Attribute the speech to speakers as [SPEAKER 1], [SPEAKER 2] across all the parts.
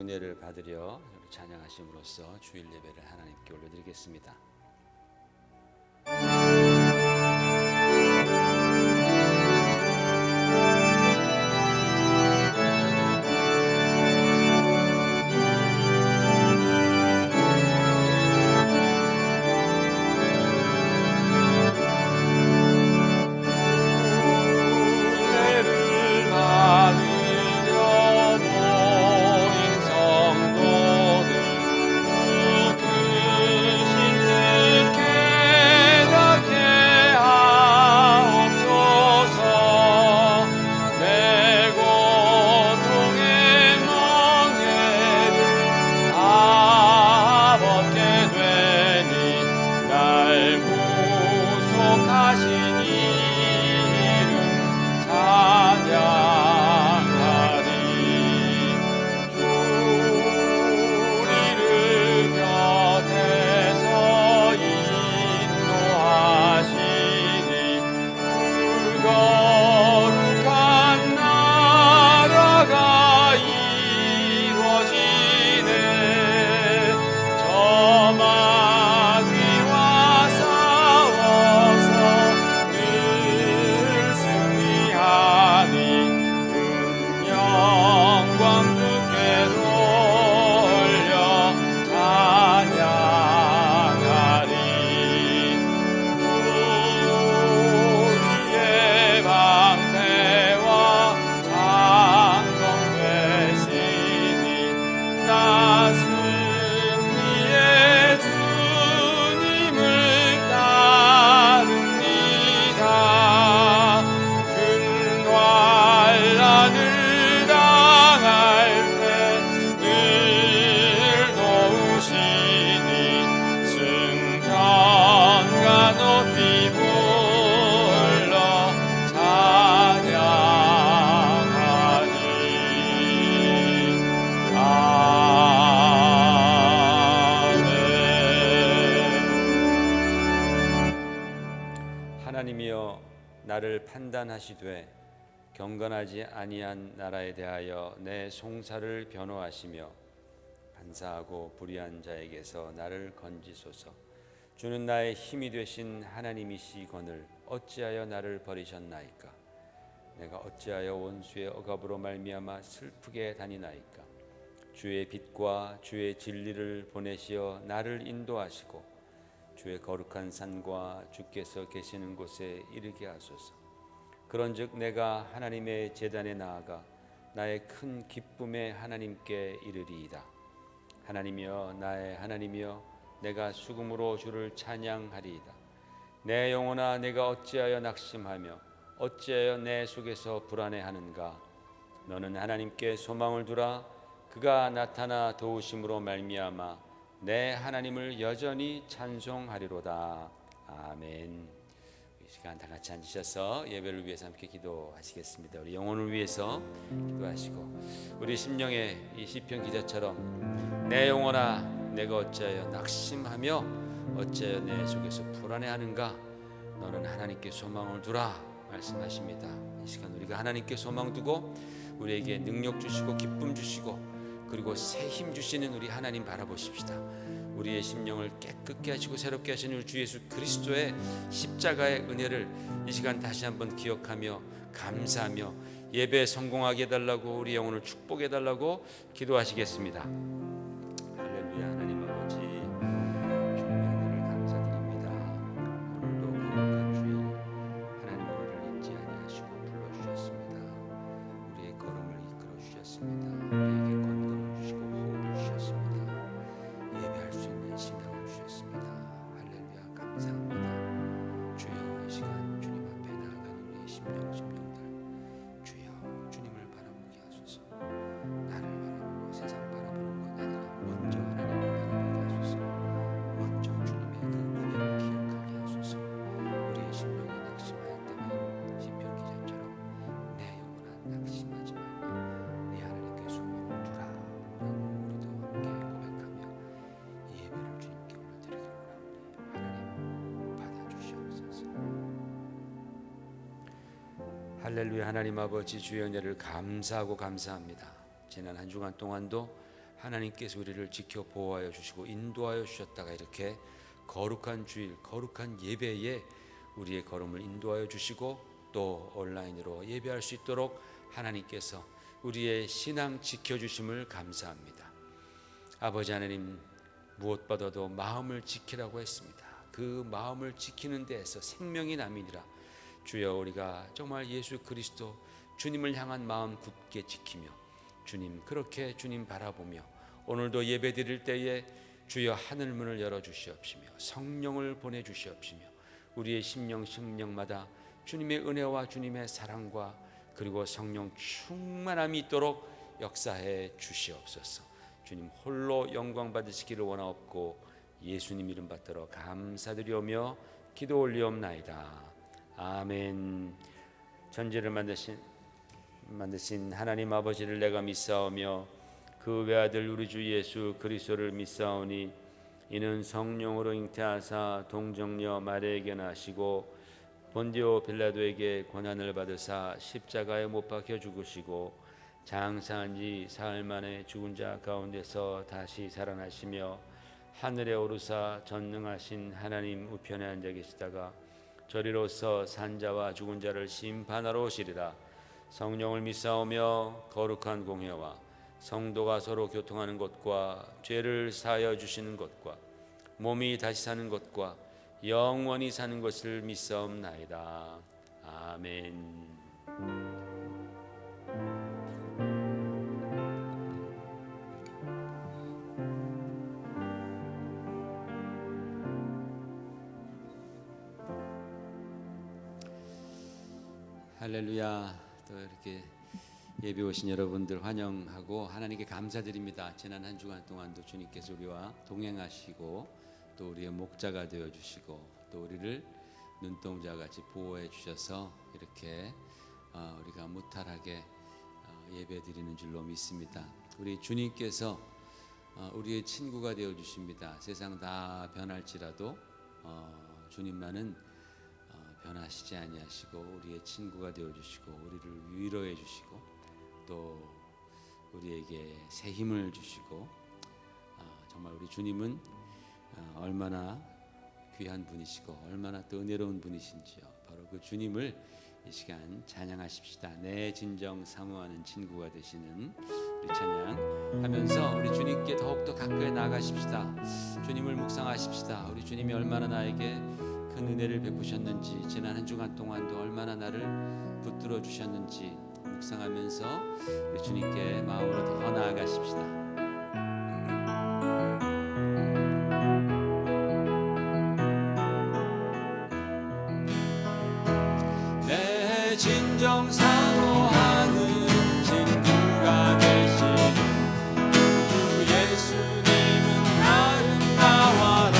[SPEAKER 1] 은혜를 받으려 찬양하심으로써 주일 예배를 하나님께 올려드리겠습니다. 하나님이여 나를 판단하시되 경건하지 아니한 나라에 대하여 내 송사를 변호하시며 반사하고 불의한 자에게서 나를 건지소서. 주는 나의 힘이 되신 하나님이시거늘 어찌하여 나를 버리셨나이까. 내가 어찌하여 원수의 억압으로 말미암아 슬프게 다니나이까. 주의 빛과 주의 진리를 보내시어 나를 인도하시고 주의 거룩한 산과 주께서 계시는 곳에 이르게 하소서. 그런즉 내가 하나님의 제단에 나아가 나의 큰 기쁨에 하나님께 이르리이다. 하나님이여 나의 하나님이여 내가 수금으로 주를 찬양하리이다. 내 영혼아 내가 어찌하여 낙심하며 어찌하여 내 속에서 불안해하는가. 너는 하나님께 소망을 두라. 그가 나타나 도우심으로 말미암아 내 하나님을 여전히 찬송하리로다. 아멘. 이 시간 다 같이 앉으셔서 예배를 위해서 함께 기도하시겠습니다. 우리 영혼을 위해서 기도하시고 우리 심령의 이 시편 기자처럼 내 영혼아 내가 어찌하여 낙심하며 어찌하여 내 속에서 불안해하는가. 너는 하나님께 소망을 두라 말씀하십니다. 이 시간 우리가 하나님께 소망 두고 우리에게 능력 주시고 기쁨 주시고 그리고 새 힘 주시는 우리 하나님 바라보십시다. 우리의 심령을 깨끗게 하시고 새롭게 하시는 우리 주 예수 그리스도의 십자가의 은혜를 이 시간 다시 한번 기억하며 감사하며 예배에 성공하게 해달라고 우리 영혼을 축복해 달라고 기도하시겠습니다. 할렐루야. 하나님 아버지 주님의 은혜를 감사드립니다. 오늘도 거룩한 주일 하나님 우리를 잊지 아니하시고 불러주셨습니다. 우리의 걸음을 이끌어 주셨습니다. 할렐루야. 하나님 아버지 주의 은혜를 감사하고 감사합니다. 지난 한 주간 동안도 하나님께서 우리를 지켜 보호하여 주시고 인도하여 주셨다가 이렇게 거룩한 주일, 거룩한 예배에 우리의 걸음을 인도하여 주시고 또 온라인으로 예배할 수 있도록 하나님께서 우리의 신앙 지켜주심을 감사합니다. 아버지 하나님, 무엇보다도 마음을 지키라고 했습니다. 그 마음을 지키는 데에서 생명이 남이니라. 주여, 우리가 정말 예수 그리스도 주님을 향한 마음 굳게 지키며 주님, 그렇게 주님 바라보며 오늘도 예배 드릴 때에 주여 하늘문을 열어주시옵시며 성령을 보내주시옵시며 우리의 심령마다 주님의 은혜와 주님의 사랑과 그리고 성령 충만함이 있도록 역사해 주시옵소서. 주님 홀로 영광 받으시기를 원하옵고 예수님 이름 받들어 감사드리오며 기도 올리옵나이다. 아멘. 천지를 만드신 하나님 아버지를 내가 믿사오며 그 외아들 우리 주 예수 그리스도를 믿사오니 이는 성령으로 잉태하사 동정녀 마리아에게 나시고 본디오 빌라도에게 고난을 받으사 십자가에 못 박혀 죽으시고 장사한 지 사흘 만에 죽은 자 가운데서 다시 살아나시며 하늘에 오르사 전능하신 하나님 우편에 앉아 계시다가 저리로서 산자와 죽은 자를 심판하러 오시리라. 성령을 믿사오며 거룩한 공회와 성도가 서로 교통하는 것과 죄를 사하여 주시는 것과 몸이 다시 사는 것과 영원히 사는 것을 믿사옵나이다. 아멘. 할렐루야. 또 이렇게 예배 오신 여러분들 환영하고 하나님께 감사드립니다. 지난 한 주간 동안도 주님께서 우리와 동행하시고 또 우리의 목자가 되어주시고 또 우리를 눈동자같이 보호해 주셔서 이렇게 우리가 무탈하게 예배드리는 줄로 믿습니다. 우리 주님께서 우리의 친구가 되어주십니다. 세상 다 변할지라도 주님만은 변하시지 아니하시고 우리의 친구가 되어주시고 우리를 위로해 주시고 또 우리에게 새 힘을 주시고 정말 우리 주님은 얼마나 귀한 분이시고 얼마나 또 은혜로운 분이신지요. 바로 그 주님을 이 시간 찬양하십시다. 내 진정 사모하는 친구가 되시는 우리 찬양 하면서 우리 주님께 더욱더 가까이 나아가십시다. 주님을 묵상하십시다. 우리 주님이 얼마나 나에게 큰 은혜를 베푸셨는지 지난 한 주간 동안도 얼마나 나를 붙들어 주셨는지 묵상하면서 우리 주님께 마음으로 더 나아가십시다. 내 진정 사모하는 친구가 되신 주 예수님은 아름다워라.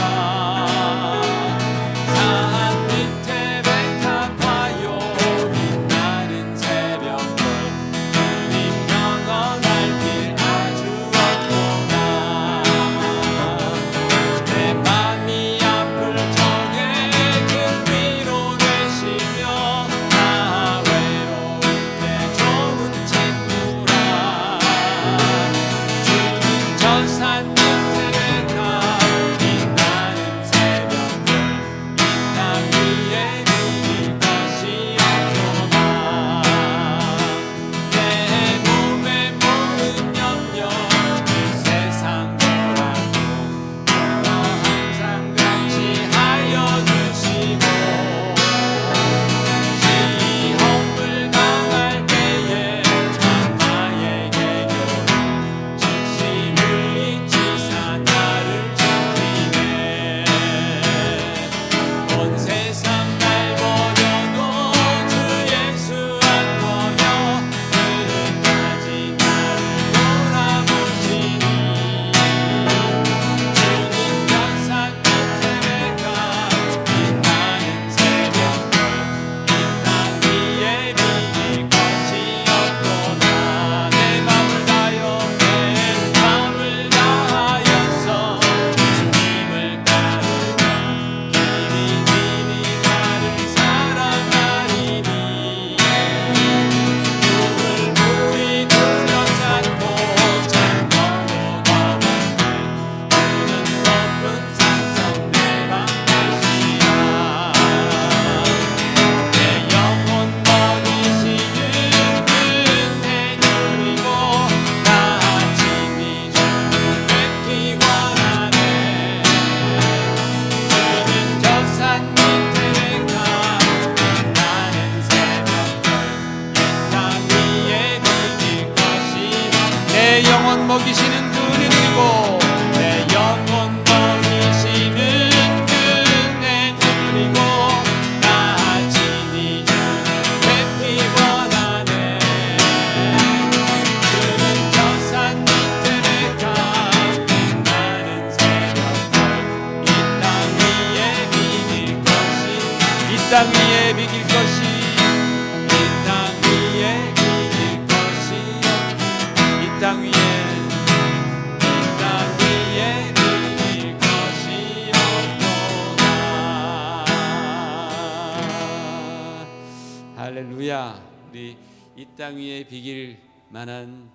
[SPEAKER 1] 할렐루야. 우리 이 땅 위에 비길 만한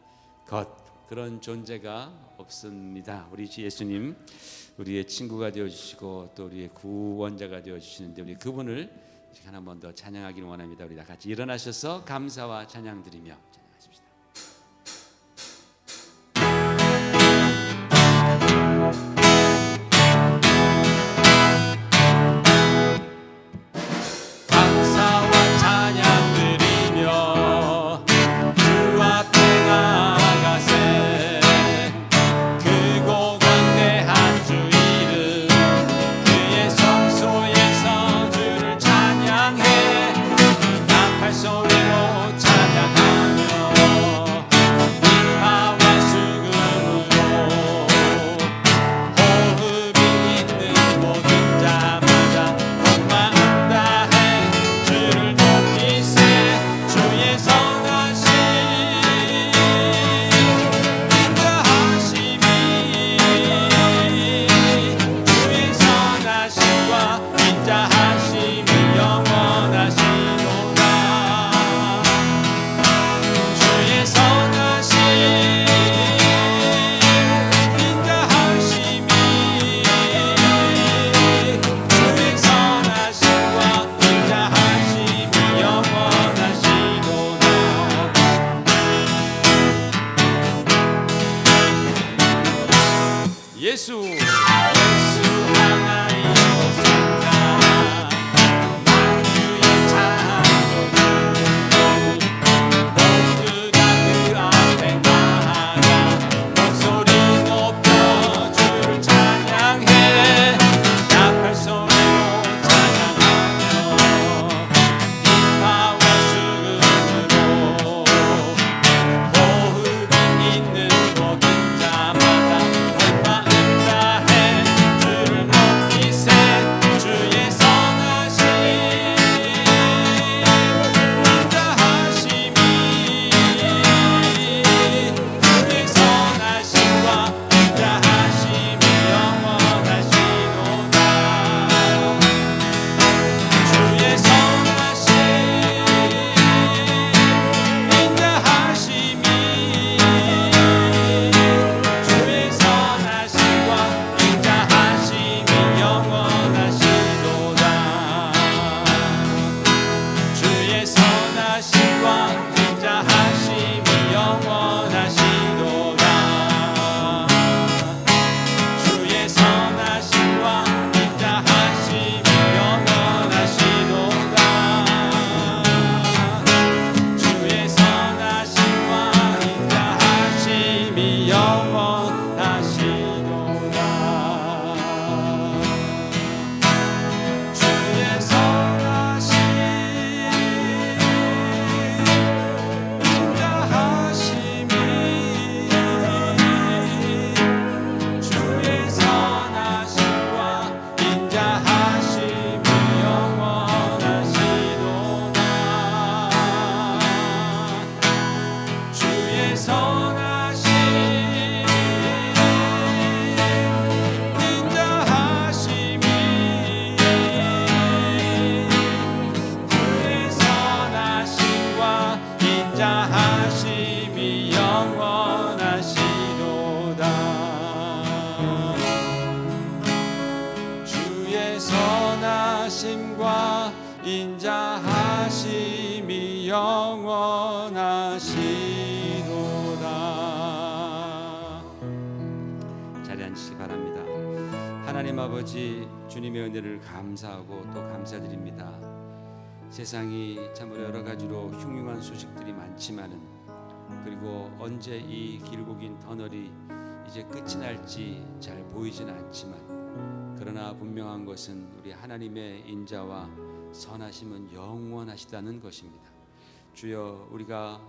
[SPEAKER 1] 그런 존재가 없습니다. 우리 예수님 우리의 친구가 되어주시고 또 우리의 구원자가 되어주시는데 우리 그분을 한 번 더 찬양하기를 원합니다. 우리 다 같이 일어나셔서 감사와 찬양 드리며 찬양하십시다. 감사와 찬양 드리며 주 앞에 나아가세. 크고 광대한 주 이름 그의 성소에서 주를 찬양해. 나팔 소리로 찬양하며 인파와 수금으로 호흡이 있는 모든 자마다 온 마음 다해 주를 높이세. 주의 선하심 인자하심이 주의 선하심과 인자하심이 영원하시도다. 주의 선하심 인자하심이 주의 선하심과 인자하심이 영원하시도다. 예수 하나이로소이다. 주의 찬송을 모두 다 그 앞에 나아가 목소리 높여 주를 찬양해. 나팔 소리로 찬양하며 인파와 수금으로 호흡이 있는 모든 자마다 온 마음 다해 주를 높이세. 주의 선하심 인자하심이 주의 선하심과 인자하심이 영원하시도다. 주의 선하심 인자하심이 주의 선하심과 인자하심이 영원하시도다. 주의 선하심과 인자하심이 영원하시도다. 주의 선하심과 인자하심이 영원하시도다. 주의 선하심과 인자하심이 영원하시도다. 주의 선하심 인자하심이 주의 선하심과 인자하심이 영원하시도다. 주의 선하심 인자하심이 주의 선하심과 인자하심이 영원하시도다. 주의 선하심과 인자하심이 영원하시도다. 자리에 앉으시기 바랍니다. 하나님 아버지 주님의 은혜를 감사하고 또 감사드립니다. 세상이 참으로 여러 가지로 흉흉한 소식들이 많지만은 그리고 언제 이 길고 긴 터널이 이제 끝이 날지 잘 보이지는 않지만 그러나 분명한 것은 우리 하나님의 인자와 선하심은 영원하시다는 것입니다. 주여 우리가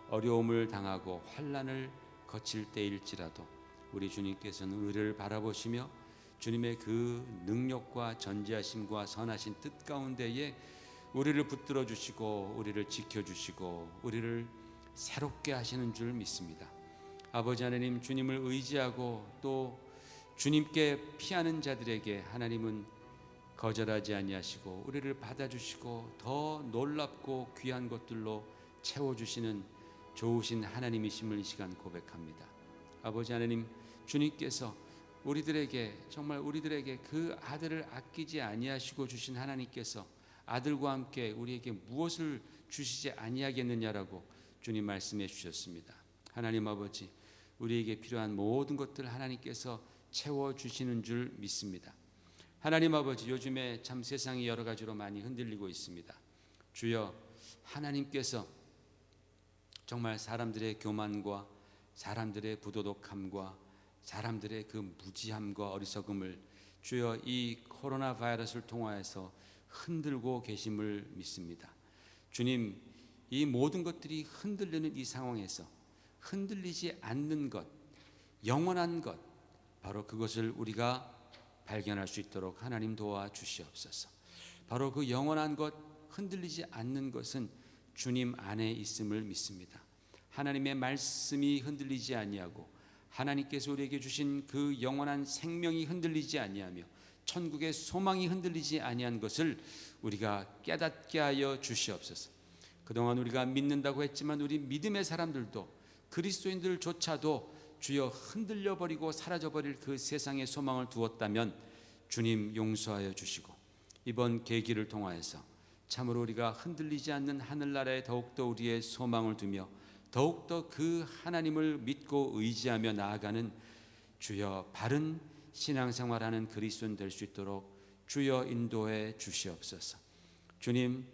[SPEAKER 1] 어려움을 당하고 환난을 거칠 때일지라도 우리 주님께서는 우리를 바라보시며 주님의 그 능력과 전지하심과 선하신 뜻 가운데에 우리를 붙들어 주시고 우리를 지켜주시고 우리를 새롭게 하시는 줄 믿습니다. 아버지 하나님, 주님을 의지하고 또 주님께 피하는 자들에게 하나님은 거절하지 아니하시고 우리를 받아주시고 더 놀랍고 귀한 것들로 채워주시는 좋으신 하나님이심을 이 시간 고백합니다. 아버지 하나님, 주님께서 우리들에게 그 아들을 아끼지 아니하시고 주신 하나님께서 아들과 함께 우리에게 무엇을 주시지 아니하겠느냐라고 주님 말씀해 주셨습니다. 하나님 아버지, 우리에게 필요한 모든 것들 하나님께서 채워주시는 줄 믿습니다. 하나님 아버지, 요즘에 참 세상이 여러 가지로 많이 흔들리고 있습니다. 주여, 하나님께서 정말 사람들의 교만과 사람들의 부도덕함과 사람들의 그 무지함과 어리석음을 주여 이 코로나 바이러스를 통하여서 흔들고 계심을 믿습니다. 주님, 이 모든 것들이 흔들리는 이 상황에서 흔들리지 않는 것, 영원한 것, 바로 그것을 우리가 발견할 수 있도록 하나님 도와주시옵소서. 바로 그 영원한 것, 흔들리지 않는 것은 주님 안에 있음을 믿습니다. 하나님의 말씀이 흔들리지 아니하고 하나님께서 우리에게 주신 그 영원한 생명이 흔들리지 아니하며 천국의 소망이 흔들리지 아니한 것을 우리가 깨닫게 하여 주시옵소서. 그동안 우리가 믿는다고 했지만 우리 믿음의 사람들도, 그리스도인들조차도 주여 흔들려 버리고 사라져 버릴 그 세상의 소망을 두었다면 주님 용서하여 주시고 이번 계기를 통하여서 참으로 우리가 흔들리지 않는 하늘나라에 더욱더 우리의 소망을 두며 더욱더 그 하나님을 믿고 의지하며 나아가는 주여 바른 신앙생활하는 그리스도인 될 수 있도록 주여 인도해 주시옵소서. 주님,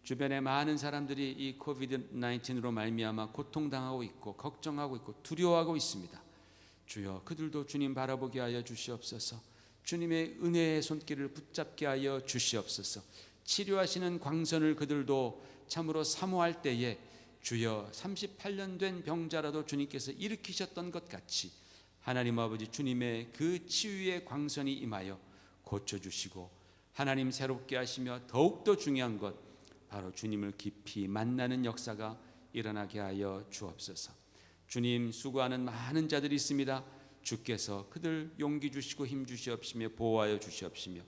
[SPEAKER 1] 주변에 많은 사람들이 이 코비드-19으로 말미암아 고통당하고 있고 걱정하고 있고 두려워하고 있습니다. 주여, 그들도 주님 바라보게 하여 주시옵소서. 주님의 은혜의 손길을 붙잡게 하여 주시옵소서. 치료하시는 광선을 그들도 참으로 사모할 때에 주여 38년 된 병자라도 주님께서 일으키셨던 것 같이 하나님 아버지, 주님의 그 치유의 광선이 임하여 고쳐주시고 하나님 새롭게 하시며 더욱더 중요한 것, 바로 주님을 깊이 만나는 역사가 일어나게 하여 주옵소서. 주님, 수고하는 많은 자들이 있습니다. 주께서 그들 용기 주시고 힘 주시옵시며 보호하여 주시옵시며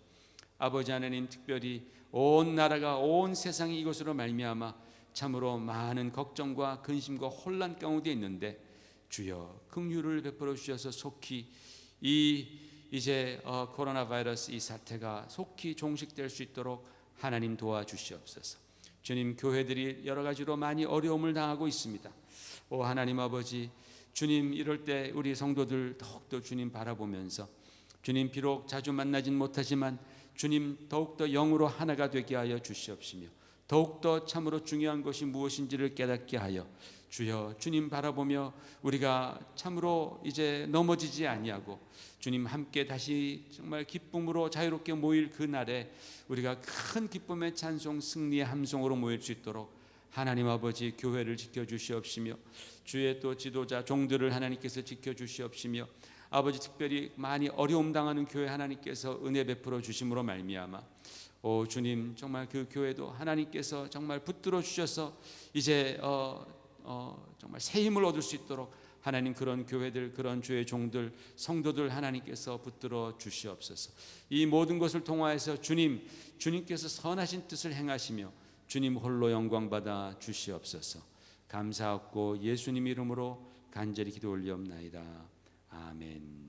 [SPEAKER 1] 아버지 하나님, 특별히 온 나라가 온 세상이 이것으로 말미암아 참으로 많은 걱정과 근심과 혼란 가운데 있는데 주여 긍휼을 베풀어 주셔서 속히 이제 코로나 바이러스 이 사태가 속히 종식될 수 있도록 하나님 도와주시옵소서. 주님, 교회들이 여러 가지로 많이 어려움을 당하고 있습니다. 오 하나님 아버지, 주님, 이럴 때 우리 성도들 더욱더 주님 바라보면서 주님, 비록 자주 만나진 못하지만 주님 더욱더 영으로 하나가 되게 하여 주시옵시며 더욱더 참으로 중요한 것이 무엇인지를 깨닫게 하여 주여 주님 바라보며 우리가 참으로 이제 넘어지지 아니하고 주님 함께 다시 정말 기쁨으로 자유롭게 모일 그날에 우리가 큰 기쁨의 찬송 승리의 함성으로 모일 수 있도록 하나님 아버지 교회를 지켜주시옵시며 주의 또 지도자 종들을 하나님께서 지켜주시옵시며 아버지, 특별히 많이 어려움 당하는 교회 하나님께서 은혜 베풀어 주심으로 말미암아 오 주님, 정말 그 교회도 하나님께서 정말 붙들어 주셔서 이제 정말 새 힘을 얻을 수 있도록 하나님, 그런 교회들, 그런 주의 종들, 성도들 하나님께서 붙들어 주시옵소서. 이 모든 것을 통하여서 주님께서 선하신 뜻을 행하시며 주님 홀로 영광 받아 주시옵소서. 감사하고 예수님 이름으로 간절히 기도 올리옵나이다. 아멘.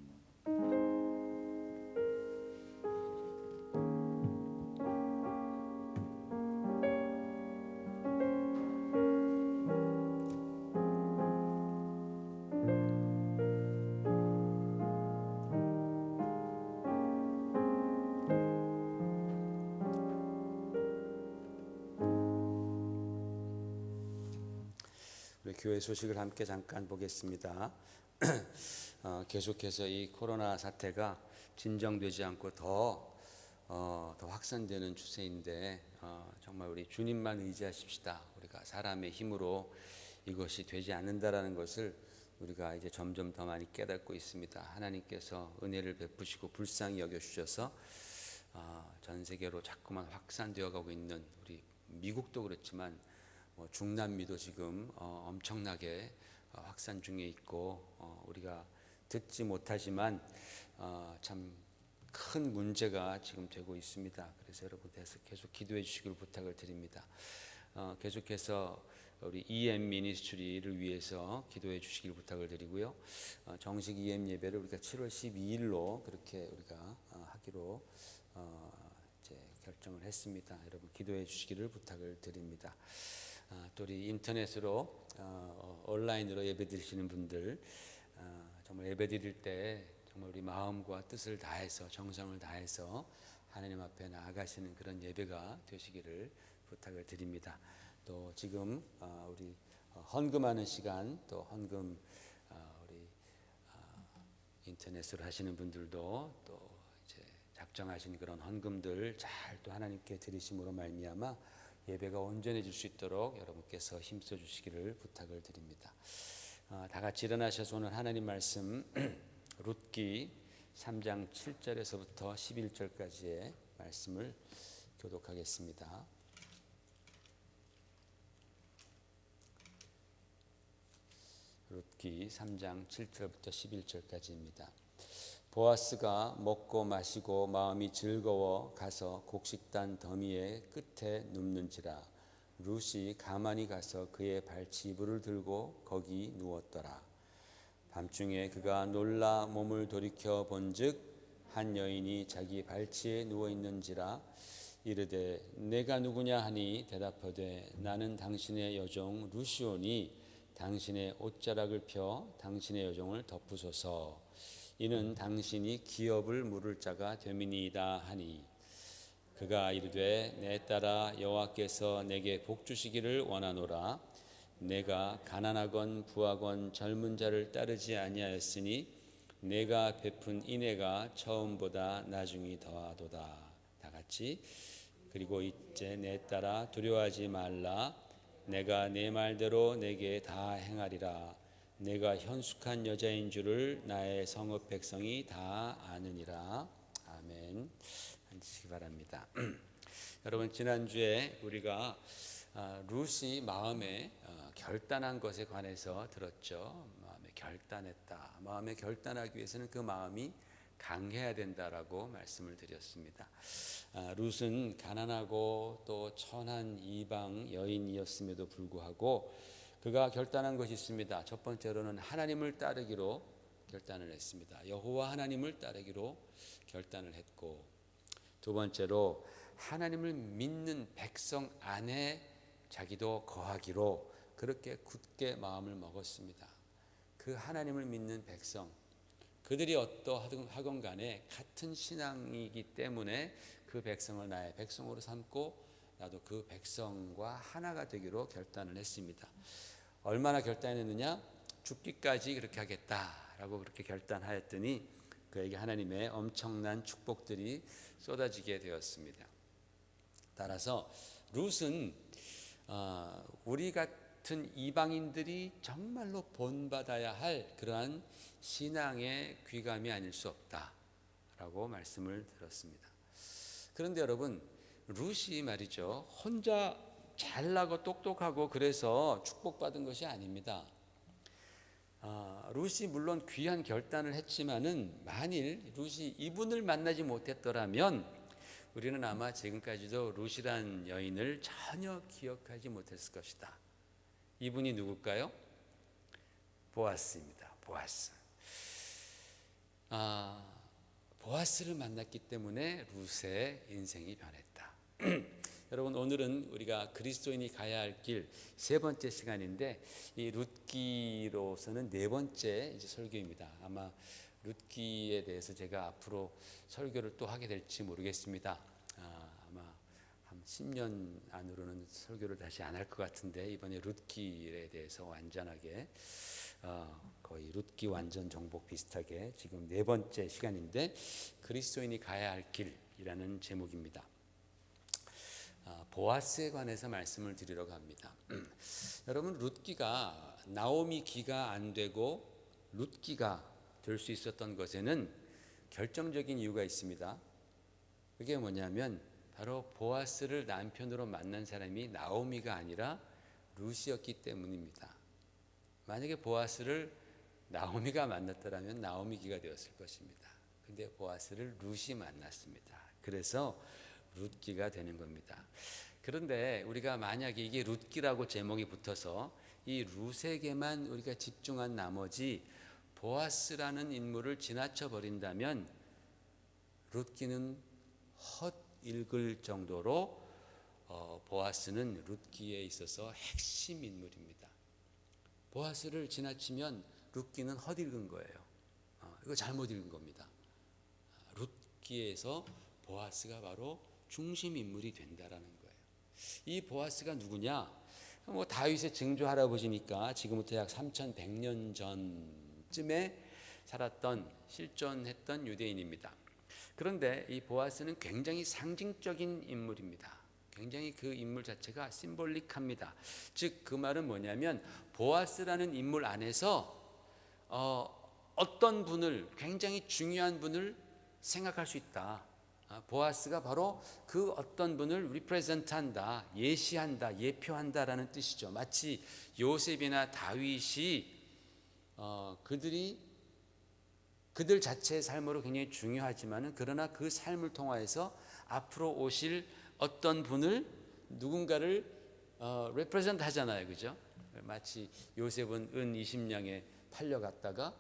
[SPEAKER 1] 우리 교회 소식을 함께 잠깐 보겠습니다. 계속해서 이 코로나 사태가 진정되지 않고 더 확산되는 추세인데 정말 우리 주님만 의지하십시다. 우리가 사람의 힘으로 이것이 되지 않는다라는 것을 우리가 이제 점점 더 많이 깨닫고 있습니다. 하나님께서 은혜를 베푸시고 불쌍히 여겨주셔서 전 세계로 자꾸만 확산되어 가고 있는 우리 미국도 그렇지만 중남미도 지금 엄청나게 확산 중에 있고 우리가 듣지 못하지만 참 큰 문제가 지금 되고 있습니다. 그래서 여러분 계속 기도해 주시길 부탁을 드립니다. 계속해서 우리 EM 미니스트리를 위해서 기도해 주시길 부탁을 드리고요. 정식 EM 예배를 우리가 7월 12일로 그렇게 우리가 하기로 이제 결정을 했습니다. 여러분 기도해 주시기를 부탁을 드립니다. 또 우리 인터넷으로 온라인으로 예배 드리시는 분들 정말 예배 드릴 때 정말 우리 마음과 뜻을 다해서 정성을 다해서 하나님 앞에 나아가시는 그런 예배가 되시기를 부탁을 드립니다. 또 지금 우리 헌금하는 시간, 또 헌금 우리 인터넷으로 하시는 분들도 또 이제 작정하신 그런 헌금들 잘 또 하나님께 드리심으로 말미암아 예배가 온전해질 수 있도록 여러분께서 힘써 주시기를 부탁을 드립니다. 다 같이 일어나셔서 오늘 하나님 말씀 룻기 3장 7절에서부터 11절까지의 말씀을 교독하겠습니다. 룻기 3장 7절부터 11절까지입니다. 보아스가 먹고 마시고 마음이 즐거워 가서 곡식단 더미의 끝에 눕는지라 룻이 가만히 가서 그의 발치부를 들고 거기 누웠더라. 밤중에 그가 놀라 몸을 돌이켜 본즉 한 여인이 자기 발치에 누워 있는지라 이르되 내가 누구냐 하니 대답하되 나는 당신의 여종 룻이오니 당신의 옷자락을 펴 당신의 여종을 덮으소서. 이는 당신이 기업을 물을 자가 됨이니이다 하니 그가 이르되 내 딸아 여호와께서 내게 복 주시기를 원하노라. 내가 가난하건 부하건 젊은 자를 따르지 아니하였으니 내가 베푼 인애가 처음보다 나중이 더하도다. 다 같이 그리고 이제 내 딸아 두려워하지 말라. 내가 내 말대로 내게 다 행하리라. 내가 현숙한 여자인 줄을 나의 성읍 백성이 다 아느니라. 아멘. 앉으시기 바랍니다. 여러분 지난주에 우리가 룻이 마음에 결단한 것에 관해서 들었죠. 마음에 결단했다. 마음에 결단하기 위해서는 그 마음이 강해야 된다라고 말씀을 드렸습니다. 룻은 가난하고 또 천한 이방 여인이었음에도 불구하고 그가 결단한 것이 있습니다. 첫 번째로는 하나님을 따르기로 결단을 했습니다. 여호와 하나님을 따르기로 결단을 했고, 두 번째로 하나님을 믿는 백성 안에 자기도 거하기로 그렇게 굳게 마음을 먹었습니다. 그 하나님을 믿는 백성, 그들이 어떠하건 간에 같은 신앙이기 때문에 그 백성을 나의 백성으로 삼고 나도 그 백성과 하나가 되기로 결단을 했습니다. 얼마나 결단했느냐? 죽기까지 그렇게 하겠다라고 그렇게 결단하였더니 그에게 하나님의 엄청난 축복들이 쏟아지게 되었습니다. 따라서 룻은 우리 같은 이방인들이 정말로 본받아야 할 그러한 신앙의 귀감이 아닐 수 없다라고 말씀을 들었습니다. 그런데 여러분, 룻이 말이죠, 혼자 잘나고 똑똑하고 그래서 축복받은 것이 아닙니다. 룻이 물론 귀한 결단을 했지만은 만일 룻이 이분을 만나지 못했더라면 우리는 아마 지금까지도 룻이란 여인을 전혀 기억하지 못했을 것이다. 이분이 누굴까요? 보아스입니다. 보아스. 보아스를 만났기 때문에 룻의 인생이 변했다. 여러분, 오늘은 우리가 그리스도인이 가야 할 길 세 번째 시간인데 이 룻기로서는 네 번째 이제 설교입니다. 아마 룻기에 대해서 제가 앞으로 설교를 또 하게 될지 모르겠습니다. 아마 한 10년 안으로는 설교를 다시 안 할 것 같은데 이번에 룻기에 대해서 완전하게 거의 룻기 완전 정복 비슷하게 지금 네 번째 시간인데 그리스도인이 가야 할 길이라는 제목입니다. 보아스에 관해서 말씀을 드리려고 합니다. 여러분, 룻기가 나오미 기가 안 되고 룻기가 될 수 있었던 것에는 결정적인 이유가 있습니다. 그게 뭐냐면 바로 보아스를 남편으로 만난 사람이 나오미가 아니라 룻이었기 때문입니다. 만약에 보아스를 나오미가 만났더라면 나오미 기가 되었을 것입니다. 근데 보아스를 룻이 만났습니다. 그래서 룻기가 되는 겁니다. 그런데 우리가 만약에 이게 룻기라고 제목이 붙어서 이 룻에게만 우리가 집중한 나머지 보아스라는 인물을 지나쳐 버린다면 룻기는 헛읽을 정도로 보아스는 룻기에 있어서 핵심 인물입니다. 보아스를 지나치면 룻기는 헛읽은 거예요. 이거 잘못 읽은 겁니다. 룻기에서 보아스가 바로 중심 인물이 된다라는 거예요. 이 보아스가 누구냐? 뭐 다윗의 증조 할아버지니까 지금부터 약 3100년 전쯤에 살았던 실존했던 유대인입니다. 그런데 이 보아스는 굉장히 상징적인 인물입니다. 굉장히 그 인물 자체가 심볼릭합니다. 즉 그 말은 뭐냐면 보아스라는 인물 안에서 어떤 분을, 굉장히 중요한 분을 생각할 수 있다. 보아스가 바로 그 어떤 분을 represent한다, 예시한다, 예표한다라는 뜻이죠. 마치 요셉이나 다윗이 그들 자체의 삶으로 굉장히 중요하지만은 그러나 그 삶을 통하여서 앞으로 오실 어떤 분을, 누군가를 represent 하잖아요, 그죠? 마치 요셉은 은 20냥에 팔려갔다가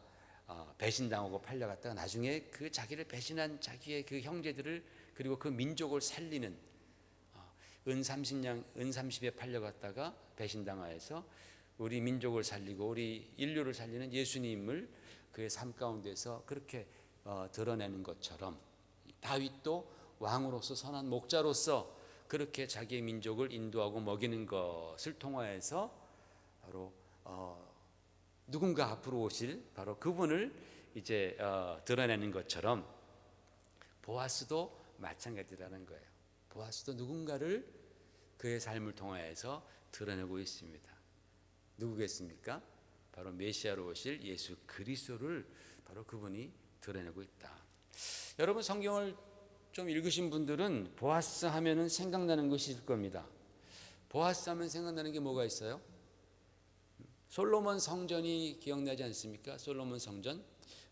[SPEAKER 1] 배신당하고 팔려갔다가 나중에 그 자기를 배신한 자기의 그 형제들을, 그리고 그 민족을 살리는, 은 30에 팔려갔다가 배신당하여서 우리 민족을 살리고 우리 인류를 살리는 예수님을 그의 삶 가운데서 그렇게 드러내는 것처럼 다윗도 왕으로서 선한 목자로서 그렇게 자기의 민족을 인도하고 먹이는 것을 통하여서 바로 누군가 앞으로 오실 바로 그분을 이제 드러내는 것처럼 보아스도 마찬가지라는 거예요. 보아스도 누군가를 그의 삶을 통하여서 드러내고 있습니다. 누구겠습니까? 바로 메시아로 오실 예수 그리스도를 바로 그분이 드러내고 있다. 여러분 성경을 좀 읽으신 분들은 보아스 하면은 생각나는 것이 있을 겁니다. 보아스 하면 생각나는 게 뭐가 있어요? 솔로몬 성전이 기억나지 않습니까? 솔로몬 성전.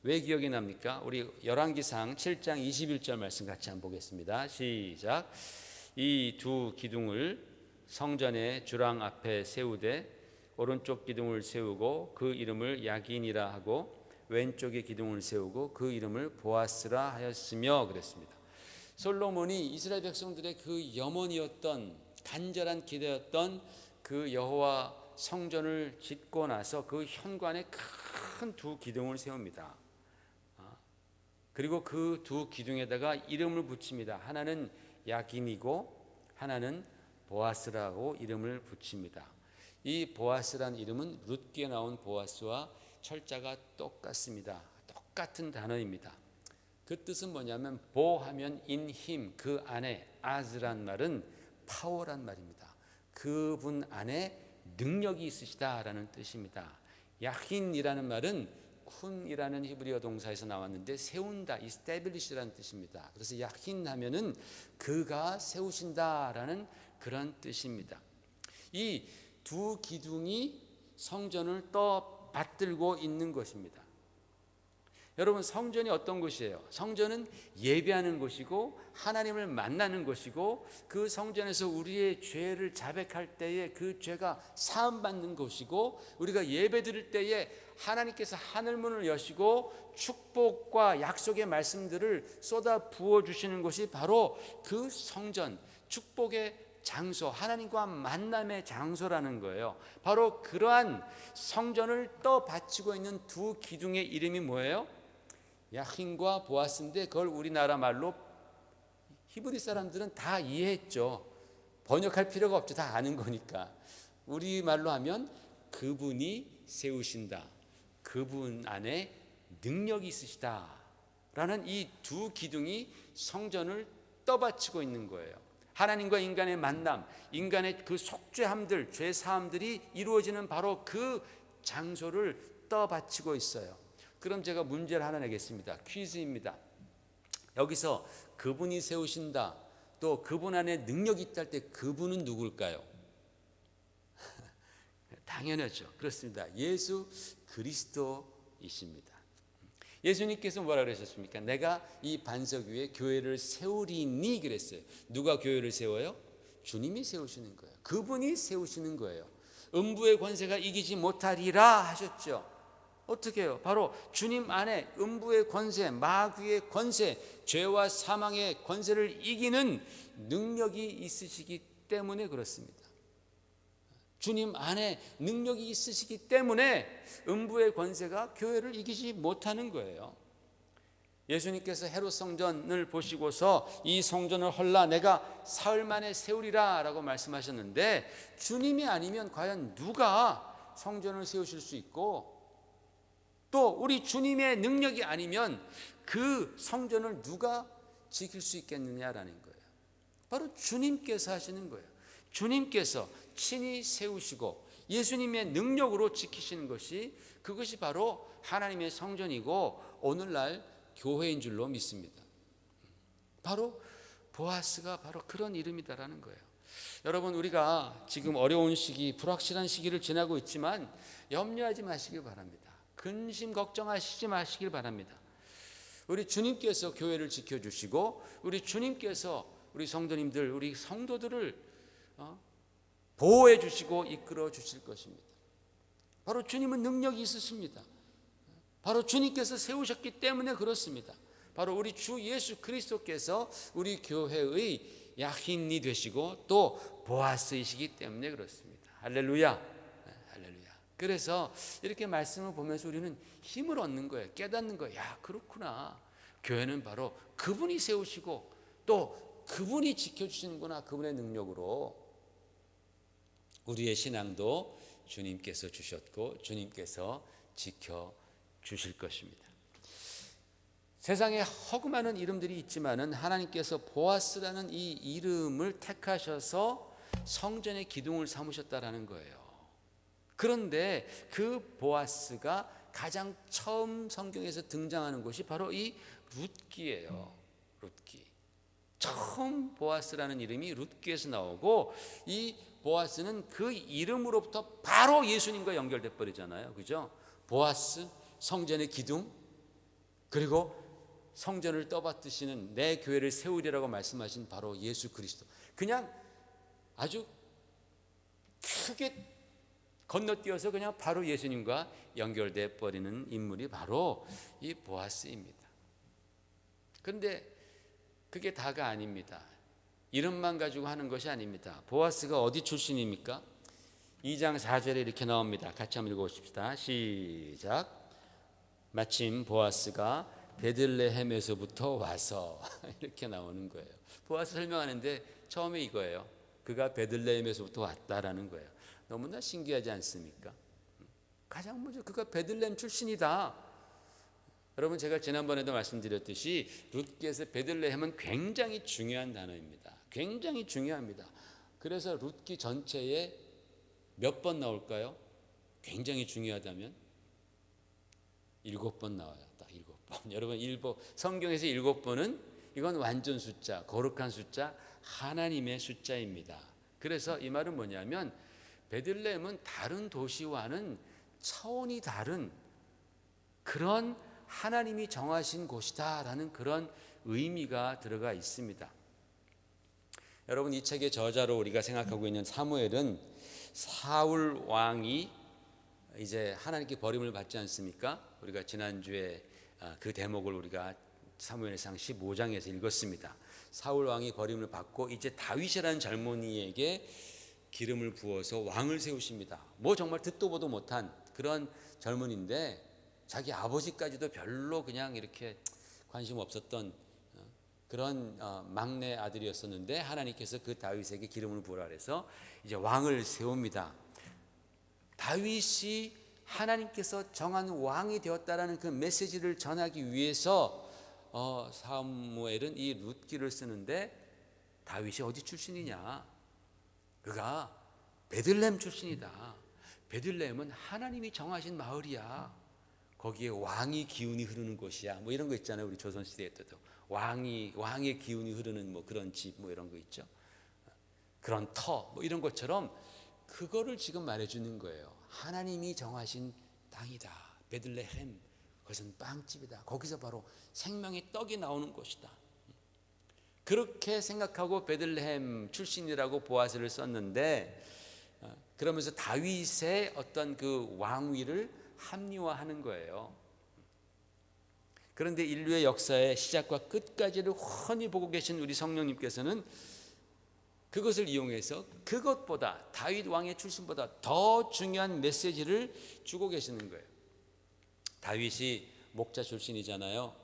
[SPEAKER 1] 왜 기억이 납니까? 우리 열왕기상 7장 21절 말씀 같이 한번 보겠습니다. 시작. 이 두 기둥을 성전의 주랑 앞에 세우되 오른쪽 기둥을 세우고 그 이름을 야긴이라 하고 왼쪽의 기둥을 세우고 그 이름을 보아스라 하였으며 그랬습니다. 솔로몬이 이스라엘 백성들의 그 염원이었던, 간절한 기대였던 그 여호와 성전을 짓고 나서 그 현관에 큰 두 기둥을 세웁니다. 그리고 그 두 기둥에다가 이름을 붙입니다. 하나는 야긴이고 하나는 보아스라고 이름을 붙입니다. 이 보아스라는 이름은 룻기에 나온 보아스와 철자가 똑같습니다. 똑같은 단어입니다. 그 뜻은 뭐냐면 보하면 in him, 그 안에, as란 말은 파워란 말입니다. 그분 안에 능력이 있으시다라는 뜻입니다. 야힌이라는 말은 쿤이라는 히브리어 동사에서 나왔는데 세운다, establish라는 뜻입니다. 그래서 야힌 하면은 그가 세우신다라는 그런 뜻입니다. 이 두 기둥이 성전을 떠받들고 있는 것입니다. 여러분 성전이 어떤 곳이에요? 성전은 예배하는 곳이고 하나님을 만나는 곳이고 그 성전에서 우리의 죄를 자백할 때에 그 죄가 사함받는 곳이고 우리가 예배 드릴 때에 하나님께서 하늘문을 여시고 축복과 약속의 말씀들을 쏟아 부어주시는 곳이 바로 그 성전, 축복의 장소, 하나님과 만남의 장소라는 거예요. 바로 그러한 성전을 떠받치고 있는 두 기둥의 이름이 뭐예요? 야힌과 보아스인데 그걸 우리나라 말로 히브리 사람들은 다 이해했죠. 번역할 필요가 없죠. 다 아는 거니까. 우리말로 하면 그분이 세우신다. 그분 안에 능력이 있으시다. 라는 이 두 기둥이 성전을 떠받치고 있는 거예요. 하나님과 인간의 만남, 인간의 그 속죄함들, 죄사함들이 이루어지는 바로 그 장소를 떠받치고 있어요. 그럼 제가 문제를 하나 내겠습니다. 퀴즈입니다. 여기서 그분이 세우신다, 또 그분 안에 능력이 있다 할 때 그분은 누굴까요? 당연하죠. 그렇습니다. 예수 그리스도이십니다. 예수님께서 뭐라 그러셨습니까? 내가 이 반석 위에 교회를 세우리니 그랬어요. 누가 교회를 세워요? 주님이 세우시는 거예요. 그분이 세우시는 거예요. 음부의 권세가 이기지 못하리라 하셨죠. 어떻게 해요? 바로 주님 안에 음부의 권세, 마귀의 권세, 죄와 사망의 권세를 이기는 능력이 있으시기 때문에 그렇습니다. 주님 안에 능력이 있으시기 때문에 음부의 권세가 교회를 이기지 못하는 거예요. 예수님께서 헤롯 성전을 보시고서 이 성전을 헐라 내가 사흘 만에 세우리라 라고 말씀하셨는데, 주님이 아니면 과연 누가 성전을 세우실 수 있고, 또 우리 주님의 능력이 아니면 그 성전을 누가 지킬 수 있겠느냐라는 거예요. 바로 주님께서 하시는 거예요. 주님께서 친히 세우시고 예수님의 능력으로 지키시는 것이, 그것이 바로 하나님의 성전이고 오늘날 교회인 줄로 믿습니다. 바로 보아스가 바로 그런 이름이다라는 거예요. 여러분, 우리가 지금 어려운 시기, 불확실한 시기를 지나고 있지만 염려하지 마시길 바랍니다. 근심 걱정하시지 마시길 바랍니다. 우리 주님께서 교회를 지켜주시고 우리 주님께서 우리 성도님들, 우리 성도들을 보호해 주시고 이끌어 주실 것입니다. 바로 주님은 능력이 있으십니다. 바로 주님께서 세우셨기 때문에 그렇습니다. 바로 우리 주 예수 그리스도께서 우리 교회의 야힌이 되시고 또 보아스이시기 때문에 그렇습니다. 할렐루야. 할렐루야. 그래서 이렇게 말씀을 보면서 우리는 힘을 얻는 거예요. 깨닫는 거예요. 야, 그렇구나. 교회는 바로 그분이 세우시고 또 그분이 지켜주시는구나. 그분의 능력으로 우리의 신앙도 주님께서 주셨고 주님께서 지켜주실 것입니다. 세상에 허구많은 이름들이 있지만은 하나님께서 보아스라는 이 이름을 택하셔서 성전의 기둥을 삼으셨다라는 거예요. 그런데 그 보아스가 가장 처음 성경에서 등장하는 것이 바로 이 룻기예요. 룻기. 처음 보아스라는 이름이 룻기에서 나오고, 이 보아스는 그 이름으로부터 바로 예수님과 연결돼 버리잖아요. 그죠? 보아스, 성전의 기둥, 그리고 성전을 떠받드시는 내 교회를 세우리라고 말씀하신 바로 예수 그리스도. 그냥 아주 크게 건너뛰어서 그냥 바로 예수님과 연결돼 버리는 인물이 바로 이 보아스입니다. 그런데 그게 다가 아닙니다. 이름만 가지고 하는 것이 아닙니다. 보아스가 어디 출신입니까? 2장 4절에 이렇게 나옵니다. 같이 한번 읽어보십시다. 시작. 마침 보아스가 베들레헴에서부터 와서 이렇게 나오는 거예요. 보아스 설명하는데 처음에 이거예요. 그가 베들레헴에서부터 왔다라는 거예요. 너무나 신기하지 않습니까? 가장 먼저 그가 베들레헴 출신이다. 여러분, 제가 지난번에도 말씀드렸듯이 룻기에서 베들레헴은 굉장히 중요한 단어입니다. 굉장히 중요합니다. 그래서 룻기 전체에 몇 번 나올까요? 굉장히 중요하다면 7번 나와요. 딱 7번. 여러분, 성경에서 7번은 이건 완전 숫자, 거룩한 숫자, 하나님의 숫자입니다. 그래서 이 말은 뭐냐면 베들레헴은 다른 도시와는 차원이 다른 그런 하나님이 정하신 곳이다라는 그런 의미가 들어가 있습니다. 여러분, 이 책의 저자로 우리가 생각하고 있는 사무엘은 사울 왕이 이제 하나님께 버림을 받지 않습니까? 우리가 지난주에 그 대목을 우리가 사무엘상 15장에서 읽었습니다. 사울 왕이 버림을 받고 이제 다윗이라는 젊은이에게 기름을 부어서 왕을 세우십니다. 뭐 정말 듣도 보도 못한 그런 젊은인데 자기 아버지까지도 별로 그냥 이렇게 관심 없었던 그런 막내 아들이었었는데 하나님께서 그 다윗에게 기름을 부으라 해서 이제 왕을 세웁니다. 다윗이 하나님께서 정한 왕이 되었다라는 그 메시지를 전하기 위해서 사무엘은 이 룻기를 쓰는데, 다윗이 어디 출신이냐? 그가 베들레헴 출신이다. 베들레헴은 하나님이 정하신 마을이야. 거기에 왕의 기운이 흐르는 곳이야. 뭐 이런 거 있잖아요. 우리 조선시대 때도 왕의 기운이 흐르는 뭐 그런 집 뭐 이런 거 있죠. 그런 터 뭐 이런 것처럼 그거를 지금 말해주는 거예요. 하나님이 정하신 땅이다. 베들레헴. 그것은 빵집이다. 거기서 바로 생명의 떡이 나오는 곳이다. 그렇게 생각하고 베들레헴 출신이라고 보아스를 썼는데, 그러면서 다윗의 어떤 그 왕위를 합리화하는 거예요. 그런데 인류의 역사의 시작과 끝까지를 훤히 보고 계신 우리 성령님께서는 그것을 이용해서 그것보다, 다윗 왕의 출신보다 더 중요한 메시지를 주고 계시는 거예요. 다윗이 목자 출신이잖아요.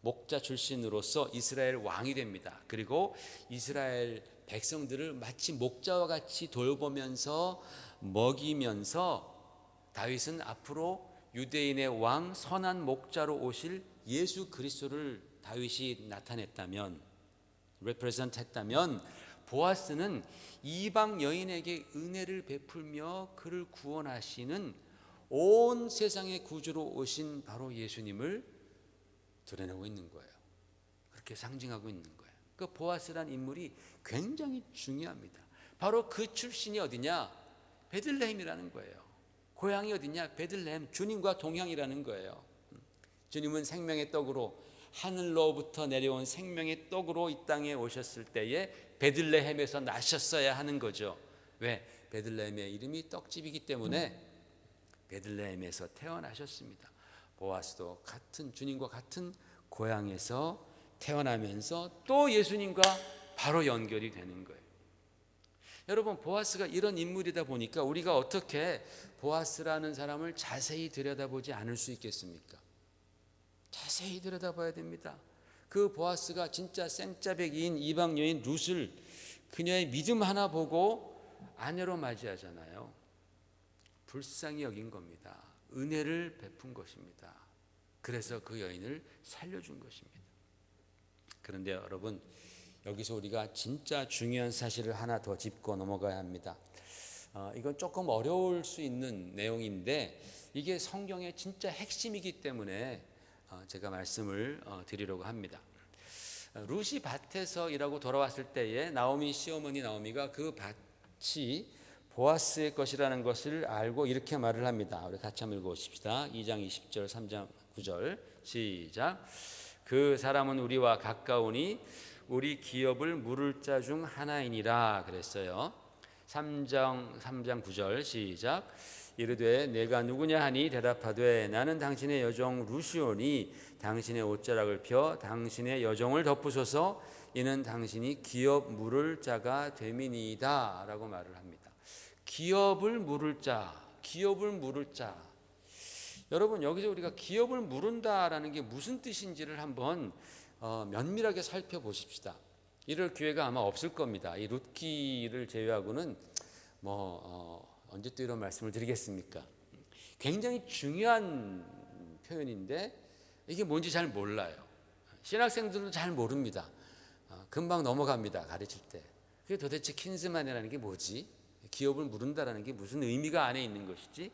[SPEAKER 1] 목자 출신으로서 이스라엘 왕이 됩니다. 그리고 이스라엘 백성들을 마치 목자와 같이 돌보면서 먹이면서 다윗은 앞으로 유대인의 왕, 선한 목자로 오실 예수 그리스도를 다윗이 나타냈다면, represent 했다면, 보아스는 이방 여인에게 은혜를 베풀며 그를 구원하시는 온 세상의 구주로 오신 바로 예수님을 드러내고 있는 거예요. 그렇게 상징하고 있는 거예요. 그 보아스란 인물이 굉장히 중요합니다. 바로 그 출신이 어디냐? 베들레헴이라는 거예요. 고향이 어디냐? 베들레헴, 주님과 동향이라는 거예요. 주님은 생명의 떡으로, 하늘로부터 내려온 생명의 떡으로 이 땅에 오셨을 때에 베들레헴에서 나셨어야 하는 거죠. 왜? 베들레헴의 이름이 떡집이기 때문에 베들레헴에서 태어나셨습니다. 보아스도 같은, 주님과 같은 고향에서 태어나면서 또 예수님과 바로 연결이 되는 거예요. 여러분, 보아스가 이런 인물이다 보니까 우리가 어떻게 보아스라는 사람을 자세히 들여다보지 않을 수 있겠습니까? 자세히 들여다봐야 됩니다. 그 보아스가 진짜 생짜배기인 이방 여인 룻을 그녀의 믿음 하나 보고 아내로 맞이하잖아요. 불쌍히 여긴 겁니다. 은혜를 베푼 것입니다. 그래서 그 여인을 살려준 것입니다. 그런데 여러분, 여기서 우리가 진짜 중요한 사실을 하나 더 짚고 넘어가야 합니다. 이건 조금 어려울 수 있는 내용인데 이게 성경의 진짜 핵심이기 때문에 제가 말씀을 드리려고 합니다. 룻이 밭에서 일하고 돌아왔을 때에 나오미 시어머니 나오미가 그 밭이 보아스의 것이라는 것을 알고 이렇게 말을 합니다. 우리 같이 한번 읽어보십시다. 2장 20절, 3장 9절 시작. 그 사람은 우리와 가까우니 우리 기업을 물을 자 중 하나이니라 그랬어요. 3장 9절 시작. 이르되 내가 누구냐 하니 대답하되 나는 당신의 여종 루시오니 당신의 옷자락을 펴 당신의 여종을 덮으소서 이는 당신이 기업 물을 자가 됨이니이다 라고 말을 합니다. 기업을 물을 자, 기업을 물을 자. 여러분, 여기서 우리가 기업을 물은다라는 게 무슨 뜻인지를 한번 면밀하게 살펴보십시다. 이럴 기회가 아마 없을 겁니다. 이 룻기를 제외하고는 언제 또 이런 말씀을 드리겠습니까? 굉장히 중요한 표현인데 이게 뭔지 잘 몰라요. 신학생들도 잘 모릅니다. 금방 넘어갑니다. 가르칠 때. 그게 도대체 킨즈만이라는 게 뭐지? 기업을 물은다라는 게 무슨 의미가 안에 있는 것이지?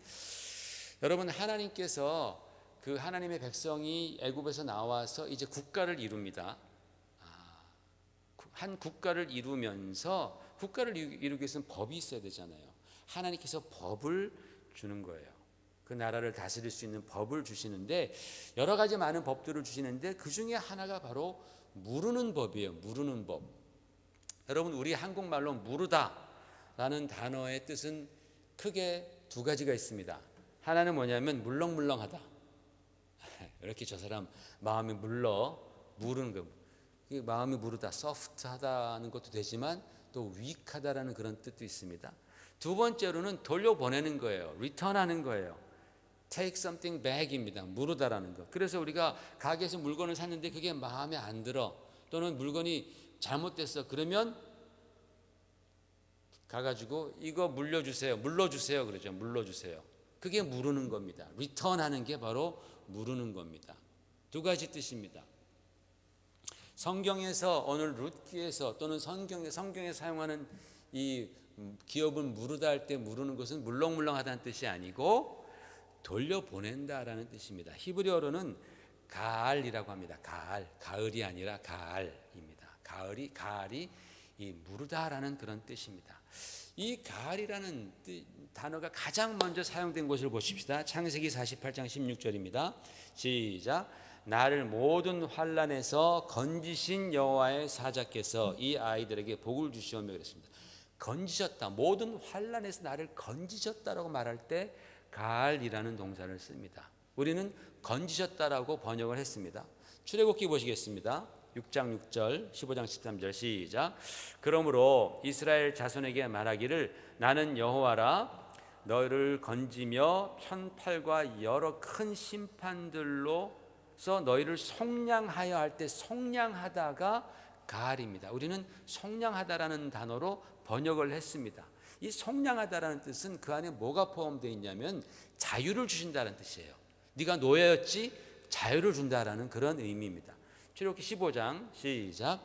[SPEAKER 1] 여러분, 하나님께서 그 하나님의 백성이 애굽에서 나와서 이제 국가를 이룹니다. 한 국가를 이루면서 국가를 이루기 위해서는 법이 있어야 되잖아요. 하나님께서 법을 주는 거예요. 그 나라를 다스릴 수 있는 법을 주시는데 여러 가지 많은 법들을 주시는데 그 중에 하나가 바로 무르는 법이에요. 무르는 법. 여러분, 우리 한국말로 무르다라는 단어의 뜻은 크게 두 가지가 있습니다. 하나는 뭐냐면 물렁물렁하다. 이렇게 저 사람 마음이 무르는 거. 마음이 무르다, 소프트하다는 것도 되지만 또 위크하다라는 그런 뜻도 있습니다. 두 번째로는 돌려보내는 거예요. 리턴하는 거예요. Take something back입니다. 무르다라는 거. 그래서 우리가 가게에서 물건을 샀는데 그게 마음에 안 들어 또는 물건이 잘못됐어. 그러면 가가지고 이거 물러주세요. 그러죠. 물러주세요. 그게 무르는 겁니다. 리턴하는 게 바로 무르는 겁니다. 두 가지 뜻입니다. 성경에서 오늘 룻기에서 또는 성경에 사용하는 이 기업을 무르다 할 때 무르는 것은 물렁물렁하다는 뜻이 아니고 돌려보낸다라는 뜻입니다. 히브리어로는 가알이라고 합니다. 가을이 아니라 가알입니다. 가을이 이 무르다라는 그런 뜻입니다. 이 가을이라는 단어가 가장 먼저 사용된 곳을 보십시다. 창세기 48장 16절입니다. 시작. 나를 모든 환난에서 건지신 여호와의 사자께서 이 아이들에게 복을 주시오며 그랬습니다. 건지셨다. 모든 환난에서 나를 건지셨다라고 말할 때 가을이라는 동사를 씁니다. 우리는 건지셨다라고 번역을 했습니다. 출애굽기 보시겠습니다. 6장 6절 15장 13절 시작. 그러므로 이스라엘 자손에게 말하기를 나는 여호와라 너를 건지며 편팔과 여러 큰 심판들로서 너희를 속량하여 할 때 속량하다가 가을입니다. 우리는 속량하다라는 단어로 번역을 했습니다. 이 속량하다라는 뜻은 그 안에 뭐가 포함되어 있냐면 자유를 주신다는 뜻이에요. 네가 노예였지 자유를 준다라는 그런 의미입니다. 출애굽기 15장 시작.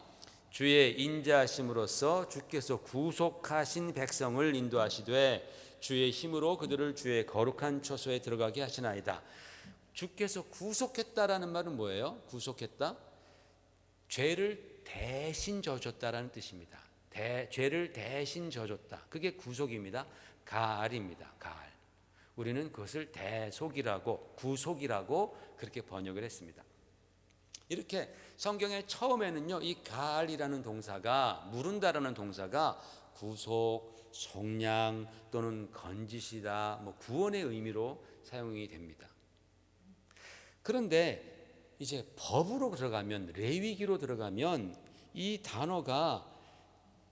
[SPEAKER 1] 주의 인자하심으로써 주께서 구속하신 백성을 인도하시되 주의 힘으로 그들을 주의 거룩한 처소에 들어가게 하시나이다. 주께서 구속했다라는 말은 뭐예요? 구속했다? 죄를 대신 져줬다라는 뜻입니다. 죄를 대신 져줬다. 그게 구속입니다. 가을입니다. 가을. 우리는 그것을 대속이라고 구속이라고 그렇게 번역을 했습니다. 이렇게 성경의 처음에는요, 이 가을이라는 동사가 무른다라는 동사가 구속, 속량 또는 건지시다, 구원의 의미로 사용이 됩니다. 그런데 이제 법으로 들어가면 레위기로 들어가면 이 단어가